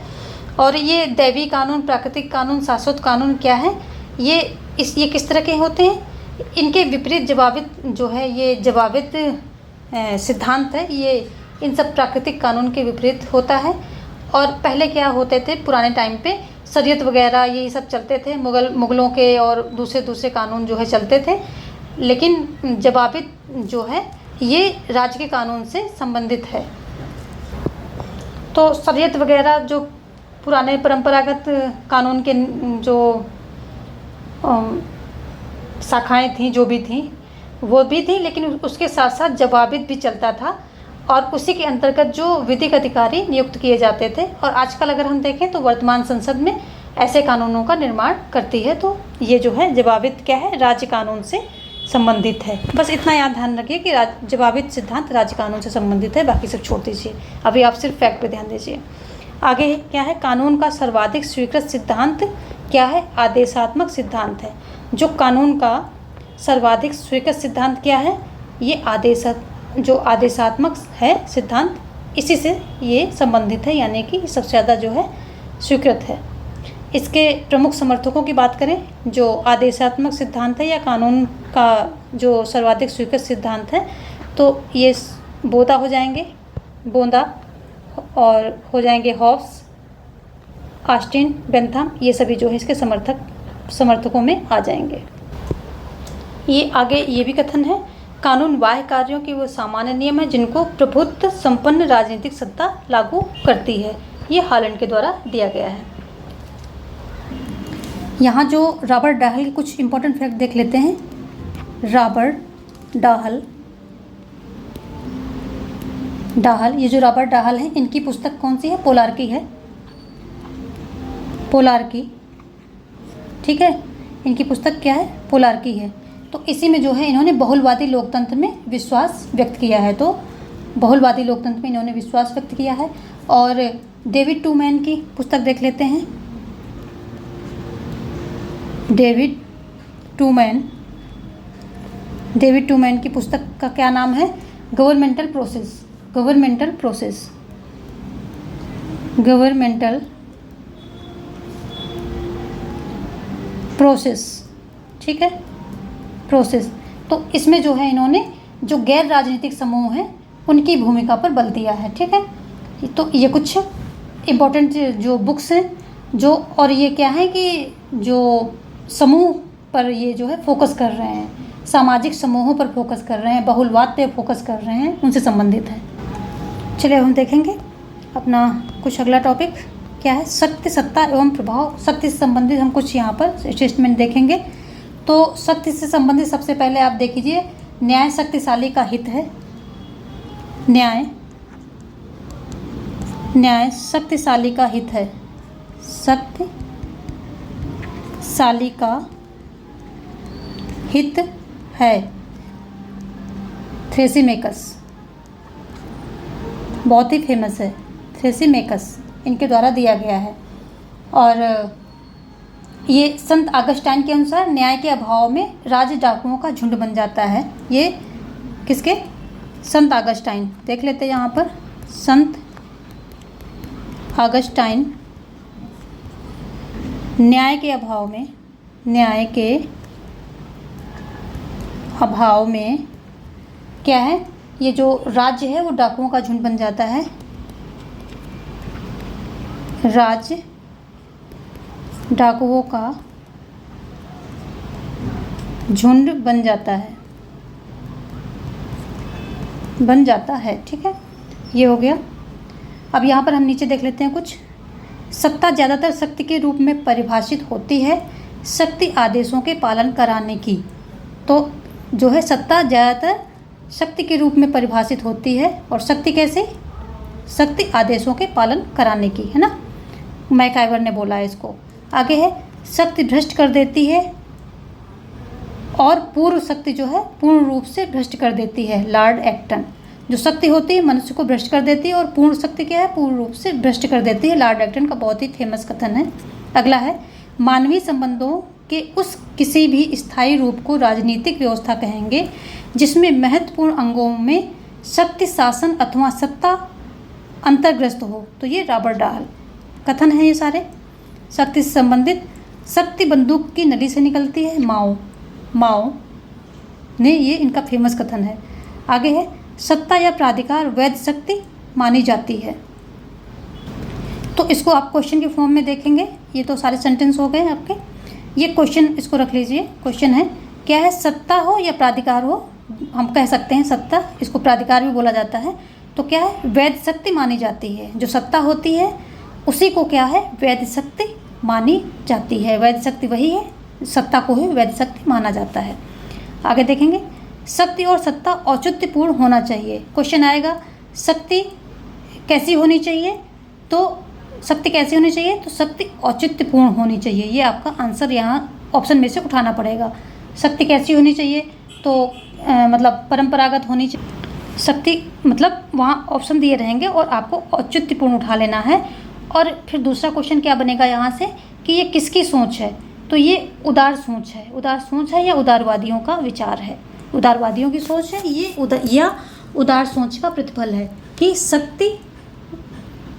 और ये दैवी कानून, प्राकृतिक कानून, शाश्वत कानून क्या है, ये किस तरह के होते हैं? इनके विपरीत जवाबित जो है ये जवाबित सिद्धांत है, ये इन सब प्राकृतिक कानून के विपरीत होता है। और पहले क्या होते थे, पुराने टाइम पे शरीयत वगैरह ये सब चलते थे, मुगलों के और दूसरे कानून जो है चलते थे। लेकिन जवाबित जो है ये राज्य के कानून से संबंधित है। तो शरीयत वगैरह जो पुराने परंपरागत कानून के जो शाखाएं थीं, जो भी थीं वो भी थी, लेकिन उसके साथ साथ जवाबित भी चलता था और उसी के अंतर्गत जो विधिक अधिकारी नियुक्त किए जाते थे। और आजकल अगर हम देखें तो वर्तमान संसद में ऐसे कानूनों का निर्माण करती है। तो ये जो है जवाबित क्या है, राज्य कानून से संबंधित है। बस इतना याद ध्यान रखिए कि जवाबित सिद्धांत राज्य कानून से संबंधित है, बाकी सब छोड़ दीजिए। अभी आप सिर्फ फैक्ट पे ध्यान दीजिए। आगे क्या है, कानून का सर्वाधिक स्वीकृत सिद्धांत क्या है? आदेशात्मक सिद्धांत है। जो कानून का सर्वाधिक स्वीकृत सिद्धांत क्या है? ये जो आदेशात्मक है सिद्धांत, इसी से ये संबंधित है, यानी कि सबसे ज़्यादा जो है स्वीकृत है। इसके प्रमुख समर्थकों की बात करें, जो आदेशात्मक सिद्धांत है या कानून का जो सर्वाधिक स्वीकृत सिद्धांत है, तो ये बोधा हो जाएंगे, बोंदा, और हो जाएंगे हॉब्स, ऑस्टिन, बेंथम, ये सभी जो है इसके समर्थकों में आ जाएंगे। ये आगे ये भी कथन है, कानून बाह्य कार्यों के वो सामान्य नियम है जिनको प्रभुत्व संपन्न राजनीतिक सत्ता लागू करती है। ये हॉलैंड के द्वारा दिया गया है। यहाँ जो रॉबर्ट डाहल के कुछ इंपॉर्टेंट फैक्ट देख लेते हैं। रॉबर्ट डाहल, ये जो रॉबर्ट डाहल है, इनकी पुस्तक कौन सी है? पोलार्की है, पोलार्की, ठीक है। इनकी पुस्तक क्या है? पोलार्की है। तो इसी में जो है इन्होंने बहुलवादी लोकतंत्र में विश्वास व्यक्त किया है। तो बहुलवादी लोकतंत्र में इन्होंने विश्वास व्यक्त किया है। और डेविड टूमैन की पुस्तक देख लेते हैं। डेविड टूमैन की पुस्तक का क्या नाम है? गवर्नमेंटल प्रोसेस, ठीक है, प्रोसेस। तो इसमें जो है इन्होंने जो गैर राजनीतिक समूह हैं उनकी भूमिका पर बल दिया है, ठीक है। तो ये कुछ इम्पोर्टेंट जो बुक्स हैं जो, और ये क्या है कि जो समूह पर ये जो है फोकस कर रहे हैं, सामाजिक समूहों पर फोकस कर रहे हैं, बहुलवाद पे फोकस कर रहे हैं, उनसे संबंधित है। चलिए हम देखेंगे अपना कुछ अगला टॉपिक क्या है, शक्ति, सत्ता एवं प्रभाव। शक्ति से संबंधित हम कुछ यहाँ पर स्टेटमेंट देखेंगे। तो शक्ति से संबंधित सबसे पहले आप देखिए, न्याय शक्तिशाली का हित है। न्याय शक्तिशाली का हित है, शक्तिशाली का हित है। थ्रेसिमेकस बहुत ही फेमस है, थ्रेसिमेकस इनके द्वारा दिया गया है। और ये संत ऑगस्टाइन के अनुसार न्याय के अभाव में राज डाकुओं का झुंड बन जाता है। ये किसके? संत ऑगस्टाइन। देख लेते हैं यहाँ पर, संत ऑगस्टाइन न्याय के अभाव में क्या है, ये जो राज्य है वो डाकुओं का झुंड बन जाता है। राज्य डाकुओं का झुंड बन जाता है। ठीक है, ये हो गया। अब यहाँ पर हम नीचे देख लेते हैं कुछ। सत्ता ज़्यादातर शक्ति के रूप में परिभाषित होती है, शक्ति आदेशों के पालन कराने की। तो जो है सत्ता ज़्यादातर शक्ति के रूप में परिभाषित होती है, और शक्ति कैसे? शक्ति आदेशों के पालन कराने की, है ना। मैकाइवर ने बोला है इसको। आगे है शक्ति भ्रष्ट कर देती है और पूर्व शक्ति जो है पूर्ण रूप से भ्रष्ट कर देती है। Lord Acton. जो शक्ति होती है मनुष्य को भ्रष्ट कर देती है, और पूर्ण शक्ति क्या है? पूर्ण रूप से भ्रष्ट कर देती है। लॉर्ड एक्टन का बहुत ही फेमस कथन है। अगला है मानवीय संबंधों के उस किसी भी स्थायी रूप को राजनीतिक व्यवस्था कहेंगे जिसमें महत्वपूर्ण अंगों में शक्ति शासन अथवा सत्ता अंतर्ग्रस्त हो। तो ये रॉबर्ट डाहल कथन है ये सारे शक्ति से संबंधित। शक्ति बंदूक की नली से निकलती है। माओ ने ये इनका फेमस कथन है। आगे है सत्ता या प्राधिकार वैध शक्ति मानी जाती है। तो इसको आप क्वेश्चन के फॉर्म में देखेंगे। ये तो सारे सेंटेंस हो गए आपके। ये क्वेश्चन इसको रख लीजिए। क्वेश्चन है क्या है? सत्ता हो या प्राधिकार हो, हम कह सकते हैं सत्ता, इसको प्राधिकार भी बोला जाता है। तो क्या है? वैध शक्ति मानी जाती है। जो सत्ता होती है उसी को क्या है? वैध शक्ति मानी जाती है। वैध शक्ति वही है, सत्ता को ही वैध शक्ति माना जाता है। आगे देखेंगे शक्ति और सत्ता औचित्यपूर्ण होना चाहिए। क्वेश्चन आएगा शक्ति कैसी होनी चाहिए? तो शक्ति कैसी होनी चाहिए? तो शक्ति औचित्यपूर्ण होनी चाहिए। ये आपका आंसर यहाँ ऑप्शन में से उठाना पड़ेगा। शक्ति कैसी होनी चाहिए? तो मतलब परंपरागत होनी चाहिए। शक्ति मतलब वहाँ ऑप्शन दिए रहेंगे और आपको औचित्यपूर्ण उठा लेना है। और फिर दूसरा क्वेश्चन क्या बनेगा यहाँ से कि ये किसकी सोच है? तो ये उदार सोच है। उदार सोच है या उदारवादियों का विचार है? उदारवादियों की सोच है ये उदार सोच का प्रतिफल है कि शक्ति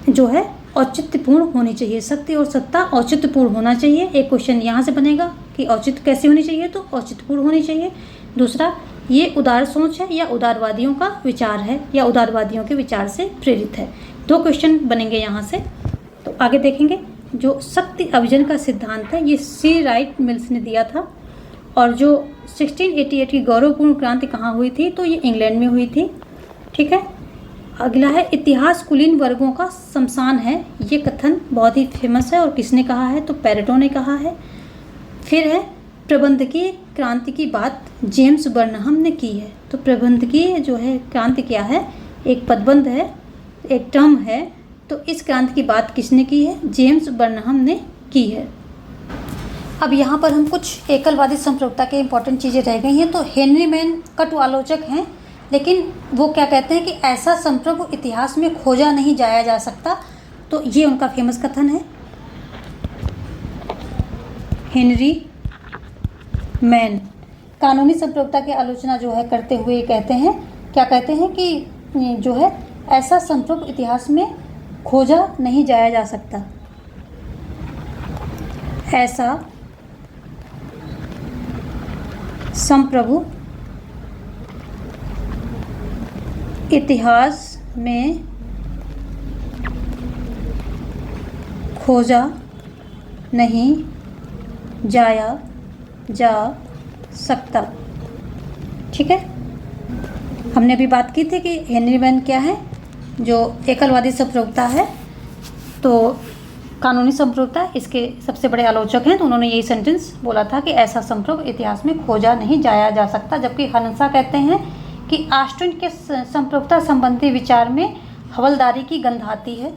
जो है औचित्यपूर्ण होनी चाहिए। शक्ति और सत्ता औचित्यपूर्ण होना चाहिए। एक क्वेश्चन यहाँ से बनेगा कि औचित्य कैसी होनी चाहिए? तो औचित्यपूर्ण होनी चाहिए। दूसरा ये उदार सोच है या उदारवादियों का विचार है या उदारवादियों के विचार से प्रेरित है। दो क्वेश्चन बनेंगे यहाँ से। तो आगे देखेंगे जो शक्ति अभिजन का सिद्धांत है ये सी राइट मिल्स ने दिया था। और जो 1688 की गौरवपूर्ण क्रांति कहाँ हुई थी? तो ये इंग्लैंड में हुई थी। ठीक है। अगला है इतिहास कुलीन वर्गों का शमशान है। ये कथन बहुत ही फेमस है और किसने कहा है? तो पेरेटो ने कहा है। फिर है प्रबंधकीय क्रांति की बात जेम्स बर्नहम ने की है। तो प्रबंधकीय जो है क्रांति क्या है? एक पदबंध है, एक टर्म है। तो इस क्रांति की बात किसने की है? जेम्स बर्नहम ने की है। अब यहाँ पर हम कुछ एकलवादी संप्रभुता के इंपॉर्टेंट चीज़ें रह गई हैं। तो हेनरी मैन कटु आलोचक हैं, लेकिन वो क्या कहते हैं कि ऐसा संप्रभु इतिहास में खोजा नहीं जाया जा सकता। तो ये उनका फेमस कथन है। हेनरी मैन कानूनी संप्रभुता की आलोचना जो है करते हुए कहते हैं, क्या कहते हैं कि जो है ऐसा संप्रभु इतिहास में खोजा नहीं जाया जा सकता। ऐसा संप्रभु इतिहास में खोजा नहीं जाया जा सकता। ठीक है। हमने अभी बात की थी कि हेनरी मैन क्या है? जो एकलवादी संप्रभुता है, तो कानूनी संप्रभुता इसके सबसे बड़े आलोचक हैं। तो उन्होंने यही सेंटेंस बोला था कि ऐसा संप्रभु इतिहास में खोजा नहीं जाया जा सकता। जबकि हंसा कहते हैं कि ऑस्टिन के संप्रभुता संबंधी विचार में हवलदारी की गंध आती है।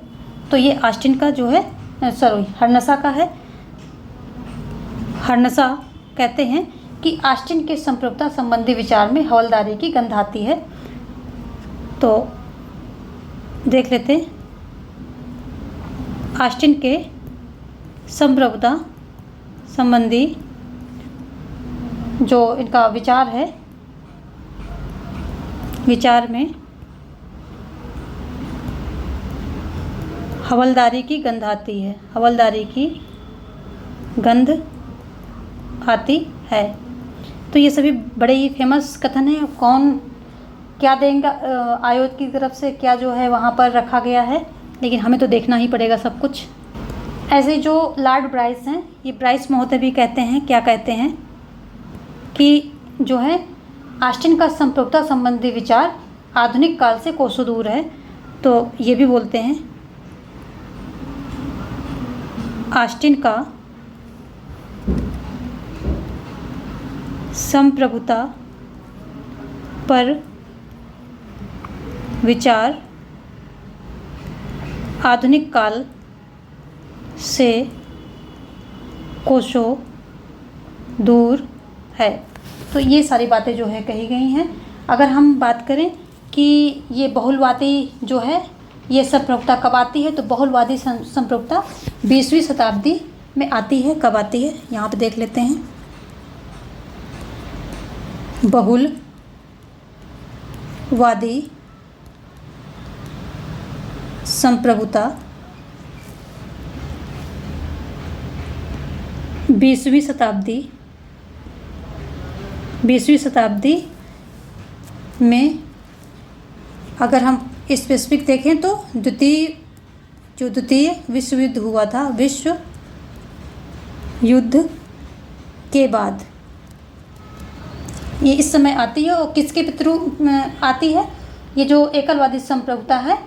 तो ये ऑस्टिन का जो है हर्नसा का है। हर्नसा कहते हैं कि ऑस्टिन के संप्रभुता संबंधी विचार में हवलदारी की गंध आती है। तो देख लेते हैं ऑस्टिन के संप्रभुता संबंधी जो इनका विचार है, विचार में हवलदारी की गंध आती है। हवलदारी की गंध आती है। तो ये सभी बड़े ही फेमस कथन हैं। कौन क्या देंगे आयोग की तरफ से, क्या जो है वहाँ पर रखा गया है, लेकिन हमें तो देखना ही पड़ेगा सब कुछ। ऐसे जो लॉर्ड ब्राइस हैं, ये ब्राइस महोदय भी कहते हैं, क्या कहते हैं कि जो है ऑस्टिन का संप्रभुता संबंधी विचार आधुनिक काल से कोसों दूर है। तो ये भी बोलते हैं ऑस्टिन का संप्रभुता पर विचार आधुनिक काल से कोसों दूर है। तो ये सारी बातें जो है कही गई हैं। अगर हम बात करें कि ये बहुलवादी जो है ये संप्रभुता कब आती है, तो बहुलवादी संप्रभुता 20वीं शताब्दी में आती है। कब आती है यहाँ पे देख लेते हैं। बहुलवादी संप्रभुता 20वीं शताब्दी में अगर हम स्पेसिफिक देखें तो द्वितीय विश्व युद्ध हुआ था, विश्व युद्ध के बाद ये इस समय आती है। और किसके प्रतिरूप आती है? ये जो एकलवादी संप्रभुता है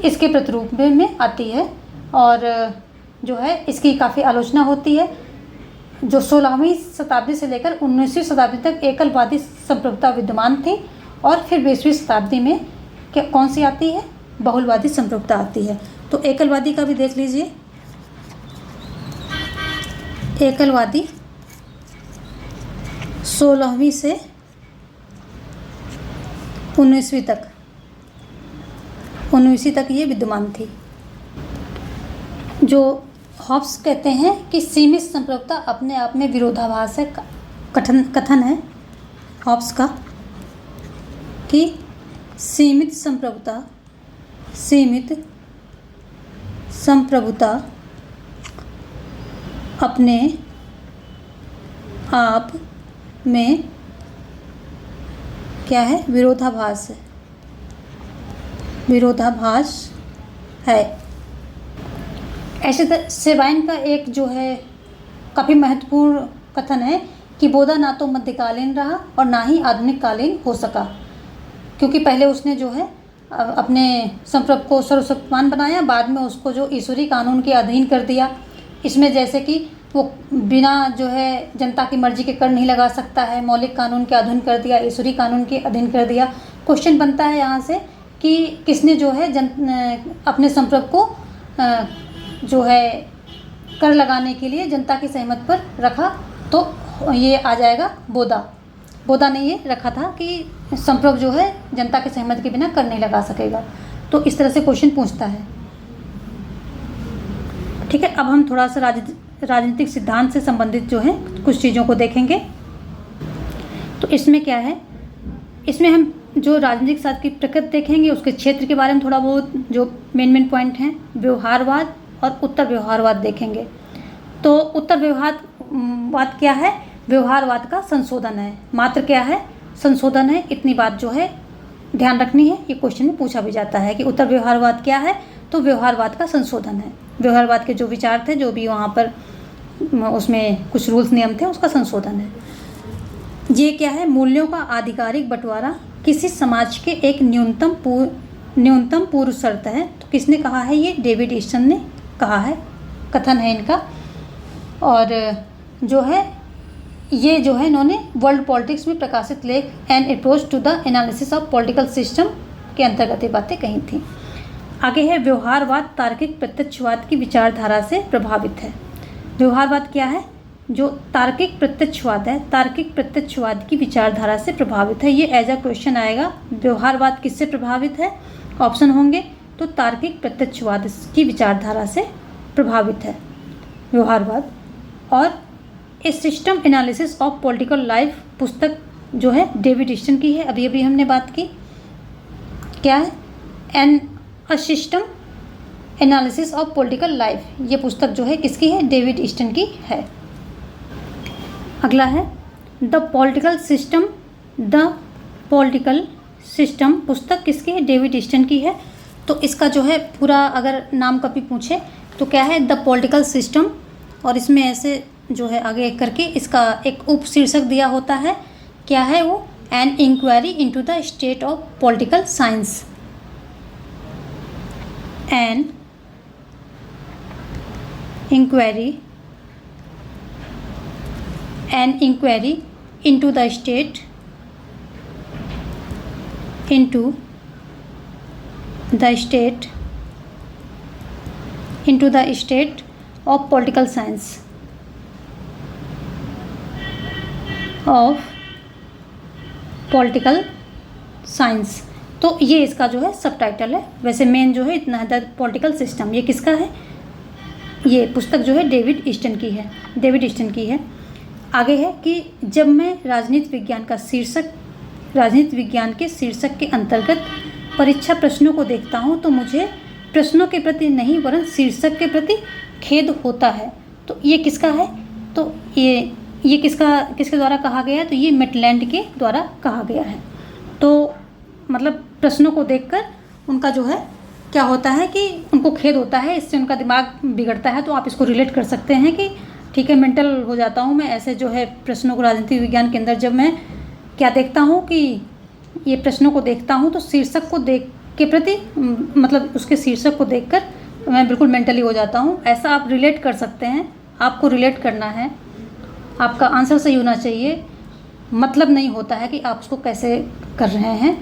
इसके प्रतिरूप में आती है। और जो है इसकी काफ़ी आलोचना होती है। जो 16वीं शताब्दी से लेकर 19वीं शताब्दी तक एकलवादी संप्रभुता विद्यमान थी, और फिर 20वीं शताब्दी में क्या कौन सी आती है? बहुलवादी संप्रभुता आती है। तो एकलवादी का भी देख लीजिए। एकलवादी 16वीं से 19वीं तक ये विद्यमान थी। जो हॉब्स कहते हैं कि सीमित संप्रभुता अपने आप में विरोधाभास है, कथन है हॉब्स का कि सीमित संप्रभुता अपने आप में क्या है? विरोधाभास है। ऐसे सेबाइन का एक जो है काफ़ी महत्वपूर्ण कथन है कि बौद्ध ना तो मध्यकालीन रहा और ना ही आधुनिक कालीन हो सका, क्योंकि पहले उसने जो है अपने संप्रभु को सर्वशक्तिमान बनाया, बाद में उसको जो ईश्वरी कानून के अधीन कर दिया। इसमें जैसे कि वो बिना जो है जनता की मर्जी के कर नहीं लगा सकता है, मौलिक कानून के अधीन कर दिया, ईश्वरी कानून के अधीन कर दिया। क्वेश्चन बनता है यहाँ से कि किसने जो है अपने संप्रभु को जो है कर लगाने के लिए जनता की सहमति पर रखा? तो ये आ जाएगा बौद्ध ने ये रखा था कि संप्रभु जो है जनता की सहमति के बिना कर नहीं लगा सकेगा। तो इस तरह से क्वेश्चन पूछता है। ठीक है, अब हम थोड़ा सा राजनीतिक सिद्धांत से संबंधित जो है कुछ चीज़ों को देखेंगे। तो इसमें क्या है, इसमें हम जो राजनीतिक शास्त्र की प्रकृति देखेंगे, उसके क्षेत्र के बारे में थोड़ा बहुत जो मेन पॉइंट हैं, व्यवहारवाद और उत्तर व्यवहारवाद देखेंगे। तो उत्तर व्यवहारवाद क्या है? व्यवहारवाद का संशोधन है। मात्र क्या है? संशोधन है। इतनी बात जो है ध्यान रखनी है। ये क्वेश्चन में पूछा भी जाता है कि उत्तर व्यवहारवाद क्या है? तो व्यवहारवाद का संशोधन है। व्यवहारवाद के जो विचार थे, जो भी वहाँ पर उसमें कुछ रूल्स नियम थे, उसका संशोधन है। ये क्या है? मूल्यों का आधिकारिक बंटवारा किसी समाज के एक न्यूनतम पूर्व शर्त है। तो किसने कहा है? ये डेविड ईस्टन ने कहा है, कथन है इनका। और जो है ये जो है इन्होंने वर्ल्ड पॉलिटिक्स में प्रकाशित लेख an approach to the analysis of political system के अंतर्गत ये बातें कही थी। आगे है व्यवहारवाद तार्किक प्रत्यक्षवाद की विचारधारा से प्रभावित है। व्यवहारवाद क्या है? जो तार्किक प्रत्यक्षवाद है, तार्किक प्रत्यक्षवाद की विचारधारा से प्रभावित है। ये एज अ क्वेश्चन आएगा। व्यवहारवाद किससे प्रभावित है? ऑप्शन होंगे तो तार्किक प्रत्यक्षवाद की विचारधारा से प्रभावित है व्यवहारवाद। और a system analysis of political life पुस्तक जो है डेविड ईस्टन की है। अभी हमने बात की। क्या है? A system analysis of political life, ये पुस्तक जो है किसकी है? डेविड ईस्टन की है। अगला है the political system. The political system पुस्तक किसकी है? डेविड ईस्टन की है। तो इसका जो है पूरा अगर नाम कभी पूछे तो क्या है? द पॉलिटिकल सिस्टम, और इसमें ऐसे जो है आगे करके इसका एक उप शीर्षक दिया होता है। क्या है वो? An inquiry into the state of political science. An inquiry into the state of political science तो ये इसका जो है सब टाइटल है। वैसे मेन जो है इतना है, द पॉलिटिकल सिस्टम। ये किसका है? ये पुस्तक जो है डेविड ईस्टन की है। आगे है कि जब मैं राजनीति विज्ञान के शीर्षक के अंतर्गत परीक्षा प्रश्नों को देखता हूँ तो मुझे प्रश्नों के प्रति नहीं वरन शीर्षक के प्रति खेद होता है। तो ये किसका है? तो ये किसके द्वारा कहा गया है? तो ये मैटलैंड के द्वारा कहा गया है। तो मतलब प्रश्नों को देखकर उनका जो है क्या होता है कि उनको खेद होता है, इससे उनका दिमाग बिगड़ता है। तो आप इसको रिलेट कर सकते हैं कि ठीक है, मेंटल हो जाता हूँ मैं ऐसे जो है प्रश्नों को राजनीतिक विज्ञान के अंदर जब मैं क्या देखता हूँ कि ये प्रश्नों को देखता हूँ तो शीर्षक को देख के प्रति मतलब उसके शीर्षक को देखकर मैं बिल्कुल मेंटली हो जाता हूँ। ऐसा आप रिलेट कर सकते हैं। आपको रिलेट करना है, आपका आंसर सही होना चाहिए। मतलब नहीं होता है कि आप उसको कैसे कर रहे हैं,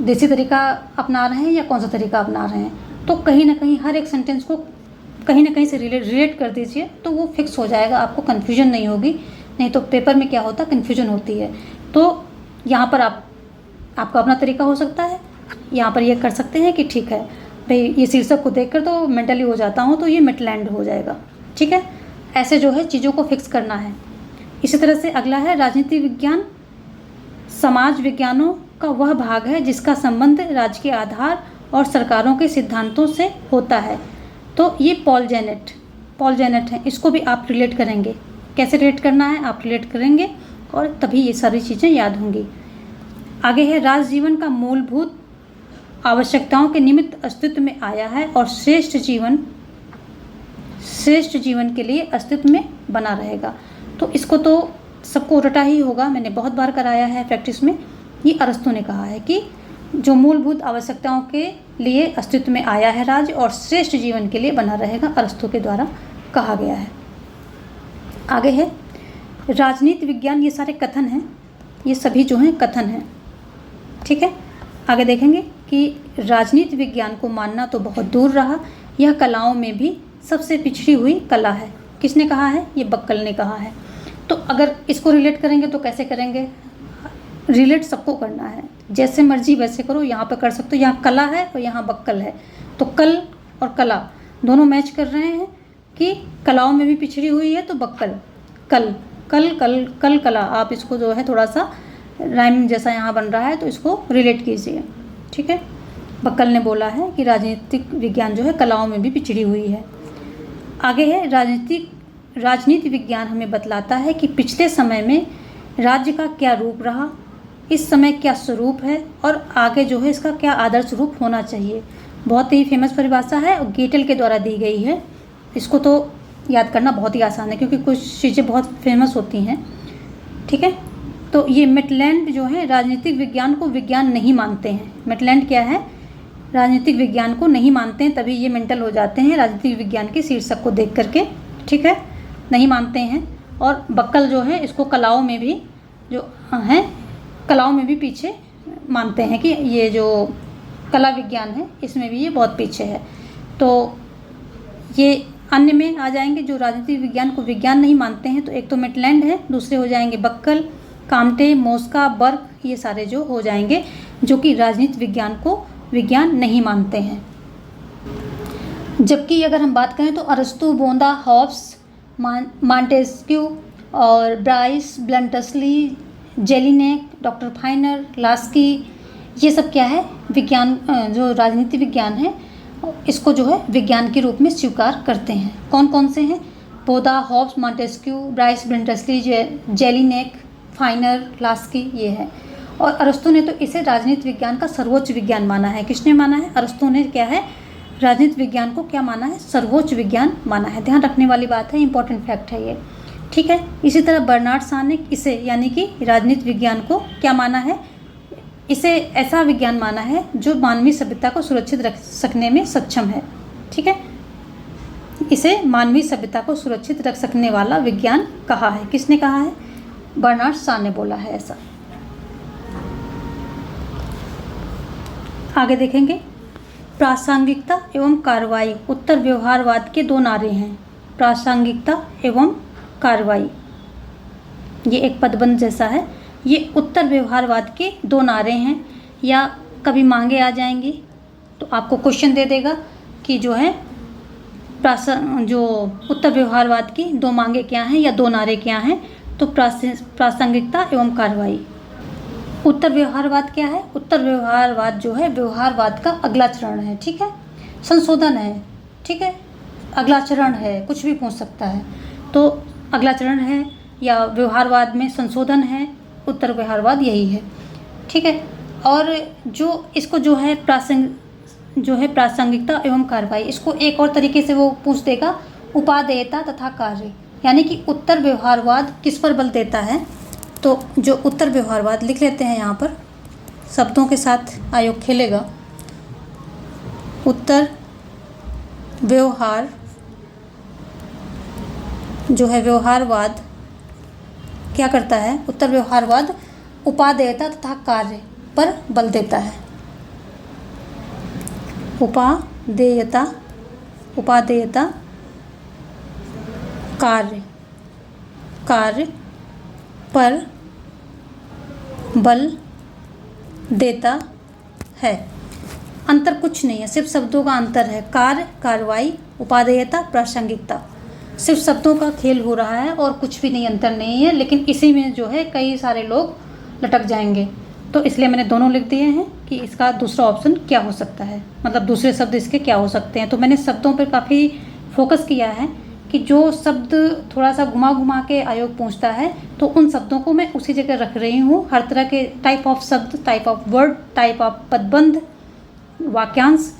देसी तरीका अपना रहे हैं या कौन सा तरीका अपना रहे हैं। तो कहीं ना कहीं हर एक सेंटेंस को कहीं ना कहीं से रिलेट कर दीजिए तो वो फिक्स हो जाएगा, आपको कन्फ्यूजन नहीं होगी। नहीं तो पेपर में क्या होता है, कन्फ्यूजन होती है। तो यहाँ पर आपका अपना तरीका हो सकता है। यहाँ पर ये कर सकते हैं कि ठीक है भाई, ये शीर्षक को देखकर तो मेंटली हो जाता हूँ तो ये मैटलैंड हो जाएगा। ठीक है, ऐसे जो है चीज़ों को फिक्स करना है। इसी तरह से अगला है राजनीति विज्ञान समाज विज्ञानों का वह भाग है जिसका संबंध राज्य के आधार और सरकारों के सिद्धांतों से होता है। तो ये पॉल जेनेट है। इसको भी आप रिलेट करेंगे। कैसे रिलेट करना है? आप रिलेट करेंगे और तभी ये सारी चीज़ें याद होंगी। आगे है राज जीवन का मूलभूत आवश्यकताओं के निमित्त अस्तित्व में आया है और श्रेष्ठ जीवन के लिए अस्तित्व में बना रहेगा। तो इसको तो सबको रटा ही होगा, मैंने बहुत बार कराया है प्रैक्टिस में। ये अरस्तु ने कहा है कि जो मूलभूत आवश्यकताओं के लिए अस्तित्व में आया है राज्य और श्रेष्ठ जीवन के लिए बना रहेगा, अरस्तु के द्वारा कहा गया है। आगे है राजनीति विज्ञान। ये सारे कथन हैं, ये सभी जो हैं कथन हैं। ठीक है, आगे देखेंगे कि राजनीति विज्ञान को मानना तो बहुत दूर रहा, यह कलाओं में भी सबसे पिछड़ी हुई कला है। किसने कहा है? ये बक्कल ने कहा है। तो अगर इसको रिलेट करेंगे तो कैसे करेंगे? रिलेट सबको करना है, जैसे मर्जी वैसे करो। यहाँ पे कर सकते हो, यहाँ कला है और यहाँ बक्कल है, तो कल और कला दोनों मैच कर रहे हैं कि कलाओं में भी पिछड़ी हुई है तो बक्कल, कल कला। आप इसको जो है थोड़ा सा राइम जैसा यहाँ बन रहा है तो इसको रिलेट कीजिए। ठीक है, बक्कल ने बोला है कि राजनीतिक विज्ञान जो है कलाओं में भी पिछड़ी हुई है। आगे है राजनीति विज्ञान हमें बतलाता है कि पिछले समय में राज्य का क्या रूप रहा, इस समय क्या स्वरूप है और आगे जो है इसका क्या आदर्श रूप होना चाहिए। बहुत ही फेमस परिभाषा है और गेटल के द्वारा दी गई है। इसको तो याद करना बहुत ही आसान है क्योंकि कुछ चीज़ें बहुत फेमस होती हैं। ठीक है, तो ये मैटलैंड जो है राजनीतिक विज्ञान को विज्ञान नहीं मानते हैं। मैटलैंड क्या है? राजनीतिक विज्ञान को नहीं मानते हैं, तभी ये मेंटल हो जाते हैं राजनीतिक विज्ञान के शीर्षक को देख करके। ठीक है, नहीं मानते हैं। और बक्कल जो है इसको कलाओं में भी जो हैं कलाओं में भी पीछे मानते हैं कि ये जो कला विज्ञान है इसमें भी ये बहुत पीछे है। तो ये अन्य में आ जाएंगे जो राजनीतिक विज्ञान को विज्ञान नहीं मानते हैं। तो एक तो मैटलैंड है, दूसरे हो जाएंगे बक्कल, काम्टे, मोस्का, बर्ग, ये सारे जो हो जाएंगे जो कि राजनीतिक विज्ञान को विज्ञान नहीं मानते हैं। जबकि अगर हम बात करें तो अरस्तु, बोंदा, हॉब्स, मॉन्टेस्क्यू और ब्राइस, ब्लंटसली, जेलिनेक, डॉक्टर फाइनर, लास्की, ये सब क्या है? विज्ञान जो राजनीति विज्ञान है इसको जो है विज्ञान के रूप में स्वीकार करते हैं। कौन कौन से हैं? पोदा, Hobbes, Montesquieu, Bryce, Bluntschli, Jellinek, Finer, Laski, ये है। और अरस्तु ने तो इसे राजनीति विज्ञान का सर्वोच्च विज्ञान माना है। किसने माना है? अरस्तु ने क्या है, राजनीति विज्ञान को क्या माना है? सर्वोच्च विज्ञान माना है। ध्यान रखने वाली बात है, इंपॉर्टेंट फैक्ट है ये, ठीक है। इसी तरह बर्नार्ड शॉ ने इसे यानी कि राजनीति विज्ञान को क्या माना है? इसे ऐसा विज्ञान माना है जो मानवीय सभ्यता को सुरक्षित रख सकने में सक्षम है, ठीक है। इसे मानवीय सभ्यता को सुरक्षित रख सकने वाला विज्ञान कहा है। किसने कहा है? बर्नार्ड शॉ ने बोला है ऐसा। आगे देखेंगे, प्रासंगिकता एवं कार्रवाई। उत्तर व्यवहारवाद के दो नारे हैं, प्रासंगिकता एवं कार्रवाई। ये एक पदबंध जैसा है। ये उत्तर व्यवहारवाद के दो नारे हैं, या कभी मांगे आ जाएंगी तो आपको क्वेश्चन दे देगा कि जो है जो उत्तर व्यवहारवाद की दो मांगे क्या हैं या दो नारे क्या हैं। तो प्रासंगिकता एवं कार्रवाई। उत्तर व्यवहारवाद क्या है? उत्तर व्यवहारवाद जो है व्यवहारवाद का अगला चरण है, ठीक है। संशोधन है, ठीक है। अगला चरण है, कुछ भी पूछ सकता है। तो अगला चरण है या व्यवहारवाद में संशोधन है, उत्तर व्यवहारवाद यही है, ठीक है। और जो इसको जो है प्रासंगिकता एवं कार्रवाई, इसको एक और तरीके से वो पूछ देगा, उपादेयता तथा कार्य। यानी कि उत्तर व्यवहारवाद किस पर बल देता है? तो जो उत्तर व्यवहारवाद लिख लेते हैं यहाँ पर, शब्दों के साथ आयोग खेलेगा। उत्तर व्यवहार जो है व्यवहारवाद क्या करता है? उत्तर व्यवहारवाद उपादेयता तथा कार्य पर बल देता है। उपादेयता कार्य पर बल देता है। अंतर कुछ नहीं है, सिर्फ शब्दों का अंतर है। कार्य, कार्रवाई, उपादेयता, प्रासंगिकता, सिर्फ शब्दों का खेल हो रहा है और कुछ भी नहीं, अंतर नहीं है। लेकिन इसी में जो है कई सारे लोग लटक जाएंगे, तो इसलिए मैंने दोनों लिख दिए हैं कि इसका दूसरा ऑप्शन क्या हो सकता है, मतलब दूसरे शब्द इसके क्या हो सकते हैं। तो मैंने शब्दों पर काफ़ी फोकस किया है कि जो शब्द थोड़ा सा घुमा घुमा के आयोग पूछता है तो उन शब्दों को मैं उसी जगह रख रही हूँ। हर तरह के टाइप ऑफ शब्द, type of word, type of पदबंध, वाक्यांश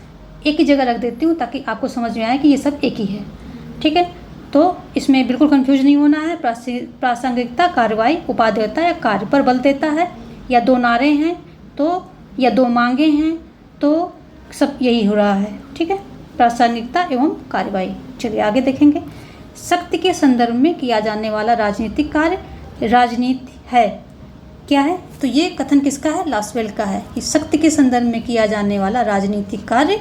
एक ही जगह रख देती हूँ ताकि आपको समझ में आए कि ये सब एक ही है, ठीक है। तो इसमें बिल्कुल कंफ्यूज नहीं होना है। प्रासंगिकता, कार्रवाई, उपादेयता या कार्य पर बल देता है, या दो नारे हैं तो, या दो मांगे हैं तो, सब यही हो रहा है, ठीक है। प्रासंगिकता एवं कार्रवाई। चलिए आगे देखेंगे। शक्ति के संदर्भ में किया जाने वाला राजनीतिक कार्य राजनीति है। क्या है? तो ये कथन किसका है? लासवेल का है कि शक्ति के संदर्भ में किया जाने वाला राजनीतिक कार्य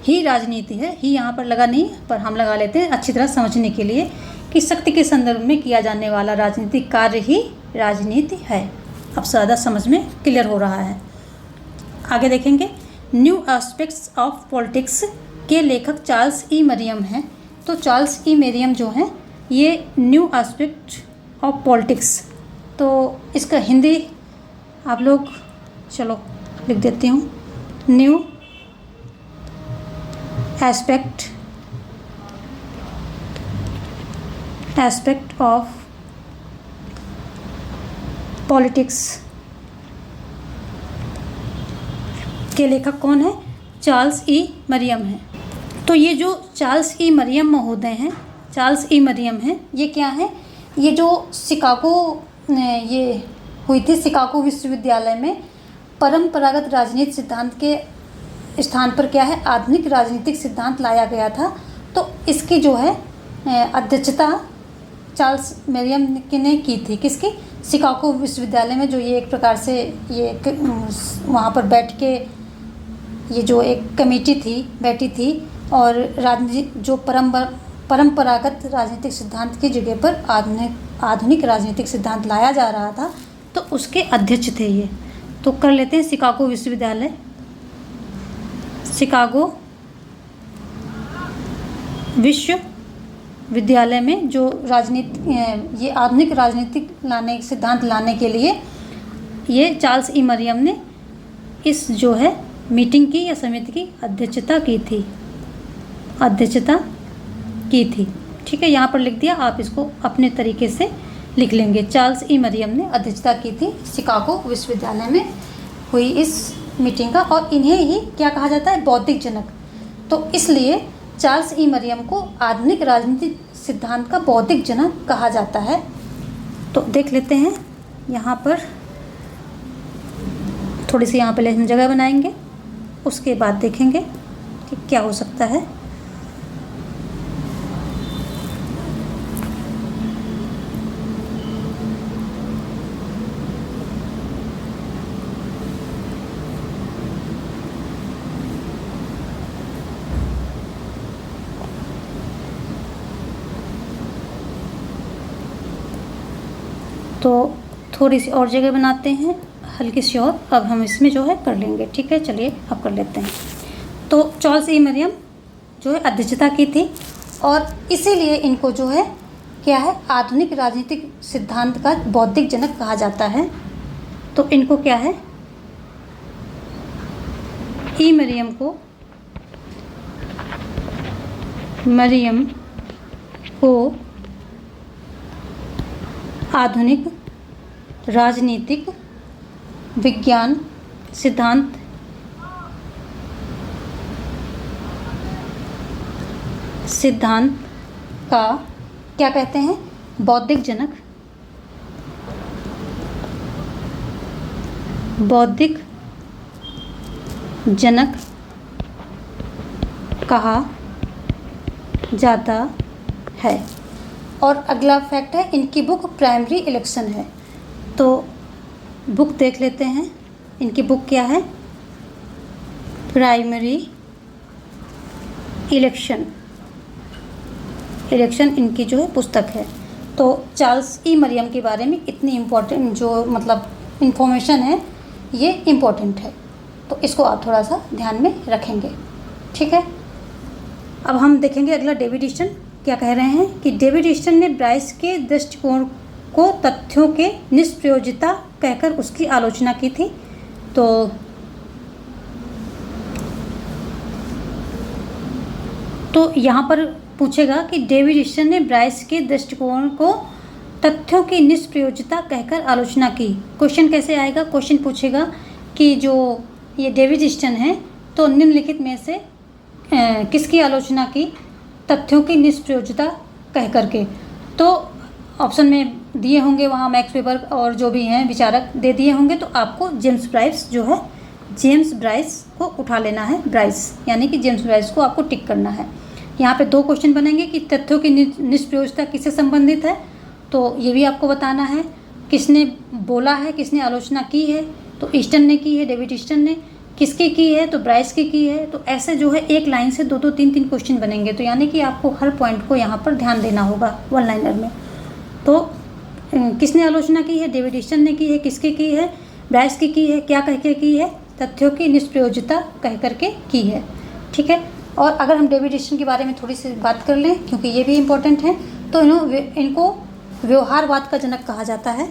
ही राजनीति है। ही यहाँ पर लगा नहीं, पर हम लगा लेते हैं अच्छी तरह समझने के लिए कि शक्ति के संदर्भ में किया जाने वाला राजनीतिक कार्य ही राजनीति है। अब ज़्यादा समझ में क्लियर हो रहा है। आगे देखेंगे। न्यू एस्पेक्ट्स ऑफ पॉलिटिक्स के लेखक चार्ल्स ई मरियम हैं। तो चार्ल्स ई मरियम जो हैं ये न्यू एस्पेक्ट ऑफ पॉलिटिक्स, तो इसका हिंदी आप लोग चलो लिख देती हूँ, न्यू एस्पेक्ट ऑफ पॉलिटिक्स के लेखक कौन है? चार्ल्स ई मरियम है। तो ये जो चार्ल्स ई मरियम महोदय हैं, चार्ल्स ई मरियम हैं, ये क्या है? ये जो शिकागो ये हुई थी, शिकागो विश्वविद्यालय में परंपरागत राजनीति सिद्धांत के स्थान पर क्या है, आधुनिक राजनीतिक सिद्धांत लाया गया था। तो इसकी जो है अध्यक्षता चार्ल्स मरियम ने की थी। किसकी? शिकागो विश्वविद्यालय में, जो ये एक प्रकार से ये वहाँ पर बैठ के ये जो एक कमेटी थी बैठी थी और राजनीति जो परंपरागत राजनीतिक सिद्धांत की जगह पर आधुनिक राजनीतिक सिद्धांत लाया जा रहा था, तो उसके अध्यक्ष थे ये। तो कर लेते हैं शिकागो विश्वविद्यालय, शिकागो विश्वविद्यालय में जो ये आधुनिक राजनीतिक सिद्धांत लाने के लिए ये चार्ल्स ई मरियम ने इस जो है मीटिंग की या समिति की अध्यक्षता की थी, अध्यक्षता की थी। ठीक है, यहाँ पर लिख दिया, आप इसको अपने तरीके से लिख लेंगे। चार्ल्स ई मरियम ने अध्यक्षता की थी शिकागो विश्वविद्यालय में हुई इस मीटिंग का, और इन्हें ही क्या कहा जाता है, बौद्धिक जनक। तो इसलिए चार्ल्स ई मरियम को आधुनिक राजनीतिक सिद्धांत का बौद्धिक जनक कहा जाता है। तो देख लेते हैं, यहाँ पर थोड़ी सी यहाँ पहले हम जगह बनाएंगे, उसके बाद देखेंगे कि क्या हो सकता है। तो थोड़ी सी और जगह बनाते हैं, हल्की सी और, अब हम इसमें जो है कर लेंगे। ठीक है, चलिए अब कर लेते हैं। तो चार्ल्स ई मरियम जो है अध्यक्षता की थी, और इसीलिए इनको जो है क्या है, आधुनिक राजनीतिक सिद्धांत का बौद्धिक जनक कहा जाता है। तो इनको क्या है, ई मरियम को आधुनिक राजनीतिक विज्ञान सिद्धांत का क्या कहते हैं, बौद्धिक जनक, बौद्धिक जनक कहा जाता है। और अगला फैक्ट है, इनकी बुक प्राइमरी इलेक्शन है। तो बुक देख लेते हैं, इनकी बुक क्या है, प्राइमरी इलेक्शन इनकी जो है पुस्तक है। तो चार्ल्स ई मरियम के बारे में इतनी इम्पोर्टेंट जो मतलब इन्फॉर्मेशन है, ये इम्पोर्टेंट है, तो इसको आप थोड़ा सा ध्यान में रखेंगे। ठीक है, अब हम देखेंगे अगला, डेविड ईस्टन क्या कह रहे हैं कि डेविड ईस्टन ने ब्राइस के दृष्टिकोण को तथ्यों के निष्प्रयोजिता कहकर उसकी आलोचना की थी। तो यहाँ पर पूछेगा कि डेविड ईस्टन ने ब्राइस के दृष्टिकोण को तथ्यों की निष्प्रयोजिता कहकर आलोचना की। क्वेश्चन कैसे आएगा, क्वेश्चन पूछेगा कि जो ये डेविड ईस्टन है, तो निम्नलिखित में से किसकी आलोचना की, तथ्यों की निष्प्रयोजिता कह करके। तो ऑप्शन में दिए होंगे वहाँ मैक्स वेबर और जो भी हैं विचारक दे दिए होंगे, तो आपको जेम्स ब्राइस जो है, जेम्स ब्राइस को उठा लेना है, ब्राइस यानी कि जेम्स ब्राइस को आपको टिक करना है। यहाँ पे 2 क्वेश्चन बनेंगे कि तथ्यों की निष्प्रयोजिता किससे संबंधित है, तो ये भी आपको बताना है। किसने बोला है, किसने आलोचना की है, तो ईस्टन ने की है, डेविड ईस्टन ने। किसकी की है, तो ब्राइस की है। तो ऐसे जो है एक लाइन से 2-2, 3-3 क्वेश्चन बनेंगे। तो यानी कि आपको हर पॉइंट को यहाँ पर ध्यान देना होगा वन लाइनर में। तो किसने आलोचना की है, डेविड ईस्टन ने की है। किसकी की है, ब्राइस की है। क्या कह के की है, तथ्यों की निष्प्रयोजिता कह करके की है। ठीक है, और अगर हम डेविड ईस्टन के बारे में थोड़ी सी बात कर लें, क्योंकि ये भी इम्पोर्टेंट है, तो इनको व्यवहारवाद का जनक कहा जाता है।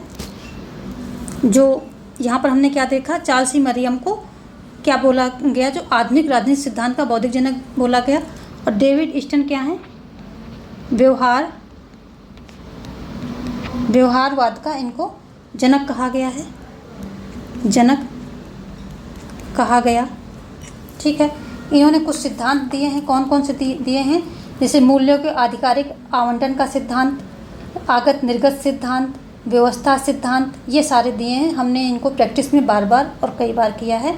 जो यहाँ पर हमने क्या देखा, चार्ल्स ई मरियम को क्या बोला गया, जो आधुनिक राजनीतिक सिद्धांत का बौद्धिक जनक बोला गया, और डेविड ईस्टन क्या है, व्यवहारवाद का इनको जनक कहा गया है, जनक कहा गया। ठीक है, इन्होंने कुछ सिद्धांत दिए हैं। कौन कौन से दिए हैं, जैसे मूल्यों के आधिकारिक आवंटन का सिद्धांत, आगत निर्गत सिद्धांत, व्यवस्था सिद्धांत, ये सारे दिए हैं। हमने इनको प्रैक्टिस में बार बार और कई बार किया है,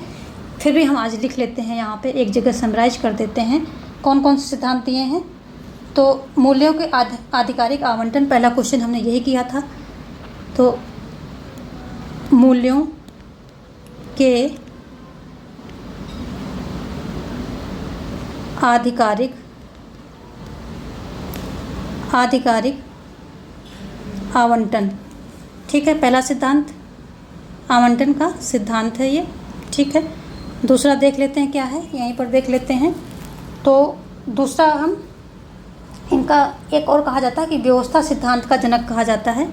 फिर भी हम आज लिख लेते हैं, यहाँ पे एक जगह समराइज कर देते हैं कौन कौन से सिद्धांत दिए हैं। तो मूल्यों के आधिकारिक आवंटन, पहला क्वेश्चन हमने यही किया था। तो मूल्यों के आधिकारिक आवंटन, ठीक है, पहला सिद्धांत आवंटन का सिद्धांत है ये। ठीक है, दूसरा देख लेते हैं क्या है, यहीं पर देख लेते हैं। तो दूसरा हम इनका एक और कहा जाता है कि व्यवस्था सिद्धांत का जनक कहा जाता है।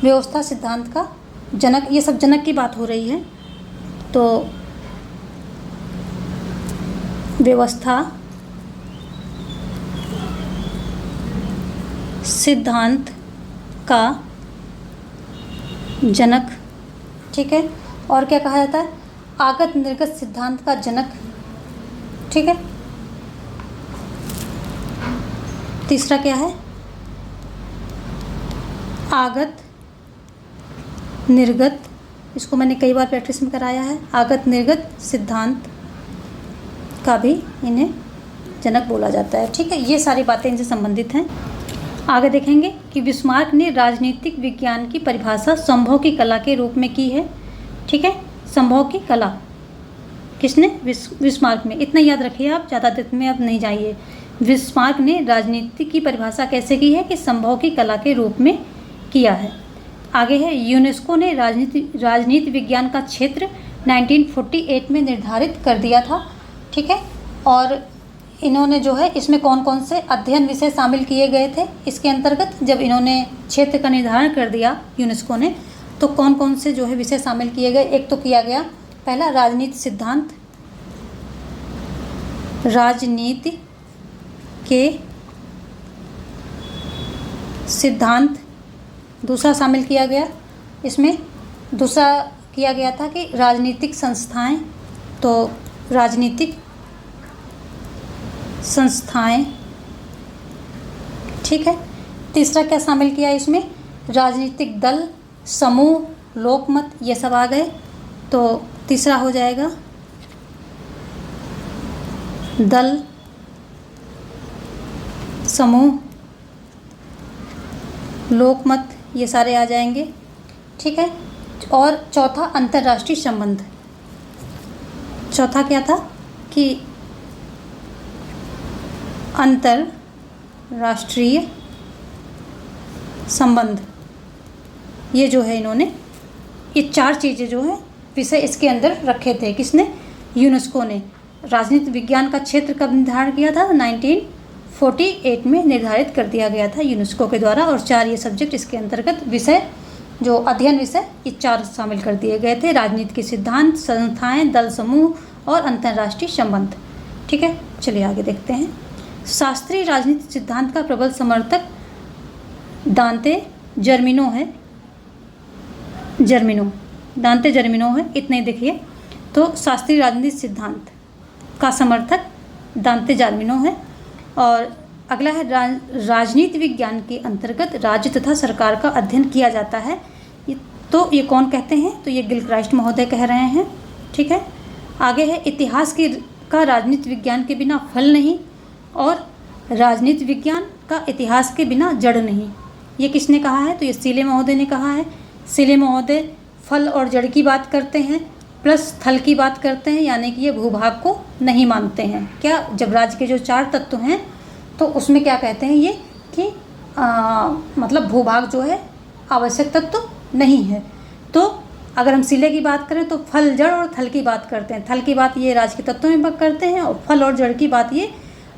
व्यवस्था सिद्धांत का जनक, ये सब जनक की बात हो रही है। तो व्यवस्था सिद्धांत का जनक। ठीक है, और क्या कहा जाता है? आगत निर्गत सिद्धांत का जनक। ठीक है, तीसरा क्या है? आगत निर्गत, इसको मैंने कई बार प्रैक्टिस में कराया है। आगत निर्गत सिद्धांत का भी इन्हें जनक बोला जाता है। ठीक है, ये सारी बातें इनसे संबंधित हैं। आगे देखेंगे कि बिस्मार्क ने राजनीतिक विज्ञान की परिभाषा संभव की कला के रूप में की है। ठीक है, संभव की कला किसने? बिस्मार्क ने। इतना याद रखिए आप, ज़्यादा डेप्थ में अब नहीं जाइए। बिस्मार्क ने राजनीति की परिभाषा कैसे की है? कि संभव की कला के रूप में किया है। आगे है, यूनेस्को ने राजनीति विज्ञान का क्षेत्र 1948 में निर्धारित कर दिया था। ठीक है, और इन्होंने जो है इसमें कौन कौन से अध्ययन विषय शामिल किए गए थे इसके अंतर्गत? जब इन्होंने क्षेत्र का निर्धारण कर दिया यूनेस्को ने, तो कौन कौन से जो है विषय शामिल किए गए? एक तो किया गया पहला राजनीति सिद्धांत, राजनीति के सिद्धांत दूसरा शामिल किया गया। इसमें दूसरा किया गया था कि राजनीतिक संस्थाएं, तो राजनीतिक संस्थाएं। ठीक है, तीसरा क्या शामिल किया इसमें? राजनीतिक दल, समूह, लोकमत, ये सब आ गए। तो तीसरा हो जाएगा दल, समूह, लोकमत, ये सारे आ जाएंगे। ठीक है, और चौथा अंतर्राष्ट्रीय संबंध। चौथा क्या था? कि अंतर्राष्ट्रीय संबंध। ये जो है इन्होंने ये चार चीज़ें जो है विषय इसके अंदर रखे थे। किसने? यूनेस्को ने। राजनीति विज्ञान का क्षेत्र कब निर्धारण किया था? 1948 में निर्धारित कर दिया गया था यूनेस्को के द्वारा। और चार ये सब्जेक्ट इसके अंतर्गत विषय जो अध्ययन विषय ये चार शामिल कर दिए गए थे। राजनीति के सिद्धांत, संस्थाएं, दल, समूह और अंतर्राष्ट्रीय संबंध। ठीक है, चलिए आगे देखते हैं। शास्त्रीय राजनीति सिद्धांत का प्रबल समर्थक दांते जर्मिनो है। दांते जर्मिनो है, इतना ही देखिए। तो शास्त्रीय राजनीति सिद्धांत का समर्थक दांते जर्मिनो है। और अगला है राजनीति विज्ञान के अंतर्गत राज्य तथा सरकार का अध्ययन किया जाता है। तो ये कौन कहते हैं? तो ये गिलक्राइस्ट महोदय कह रहे हैं। ठीक है, आगे है इतिहास का राजनीति विज्ञान के बिना फल नहीं और राजनीति विज्ञान का इतिहास के बिना जड़ नहीं। ये किसने कहा है? तो ये सीले महोदय ने कहा है। सीले महोदय फल और जड़ की बात करते हैं प्लस थल की बात करते हैं, यानी कि ये भूभाग को नहीं मानते हैं। क्या? जब राज्य के जो चार तत्व हैं तो उसमें क्या कहते हैं ये कि मतलब भूभाग जो है आवश्यक तत्व नहीं है। तो अगर हम सिले की बात करें तो फल, जड़ और थल की बात करते हैं। थल की बात ये राज्य के तत्वों में करते हैं और फल और जड़ की बात ये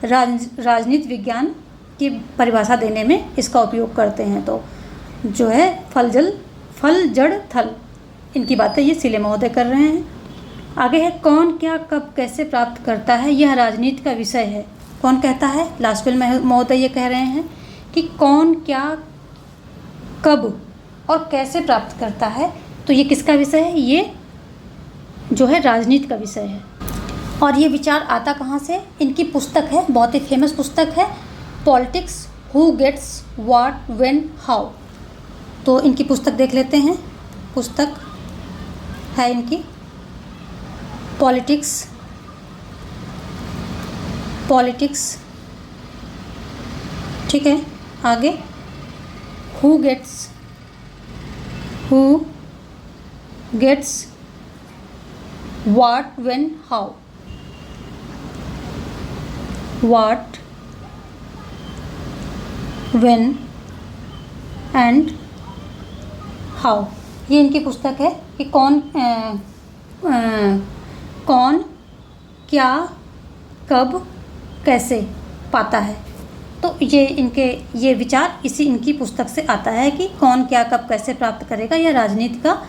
राजनीति विज्ञान की परिभाषा देने में इसका उपयोग करते हैं। तो जो है फल, जड़, थल, इनकी बातें ये सिले महोदय कर रहे हैं। आगे है कौन क्या कब कैसे प्राप्त करता है, यह राजनीति का विषय है। कौन कहता है? लास्टवेल महोदय ये कह रहे हैं कि कौन क्या कब और कैसे प्राप्त करता है। तो ये किसका विषय है? ये जो है राजनीति का विषय है। और ये विचार आता कहाँ से? इनकी पुस्तक है, बहुत ही फेमस पुस्तक है, politics, who gets what when how. तो इनकी पुस्तक देख लेते हैं। पुस्तक है इनकी पॉलिटिक्स। ठीक है, आगे who gets what when how. What, when and how, ये इनकी पुस्तक है कि कौन क्या कब कैसे पाता है। तो ये विचार इनकी पुस्तक से आता है कि कौन क्या कब कैसे प्राप्त करेगा। यह राजनीति का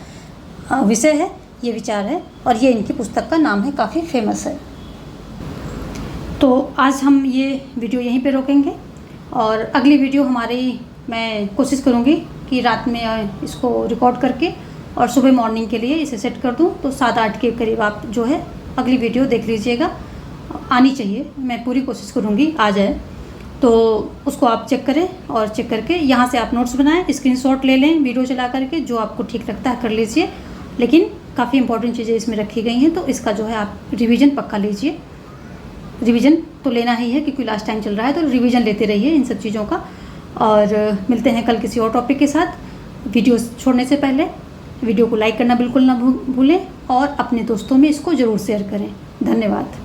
विषय है, ये विचार है और ये इनकी पुस्तक का नाम है, काफ़ी फेमस है। तो आज हम ये वीडियो यहीं पे रोकेंगे और अगली वीडियो हमारी मैं कोशिश करूँगी कि रात में इसको रिकॉर्ड करके और सुबह मॉर्निंग के लिए इसे सेट कर दूँ। तो 7-8 के करीब आप जो है अगली वीडियो देख लीजिएगा, आनी चाहिए, मैं पूरी कोशिश करूँगी आ जाए। तो उसको आप चेक करें और चेक करके यहाँ से आप नोट्स बनाएं, स्क्रीनशॉट ले लें वीडियो चला करके, जो आपको ठीक लगता है कर लीजिए। लेकिन काफ़ी इंपॉर्टेंट चीज़ें इसमें रखी गई हैं, तो इसका जो है आप रिवीजन पक्का लीजिए। रिवीजन तो लेना ही है क्योंकि लास्ट टाइम चल रहा है, तो रिवीजन लेते रहिए इन सब चीज़ों का। और मिलते हैं कल किसी और टॉपिक के साथ। वीडियो छोड़ने से पहले वीडियो को लाइक करना बिल्कुल ना भूलें और अपने दोस्तों में इसको ज़रूर शेयर करें। धन्यवाद।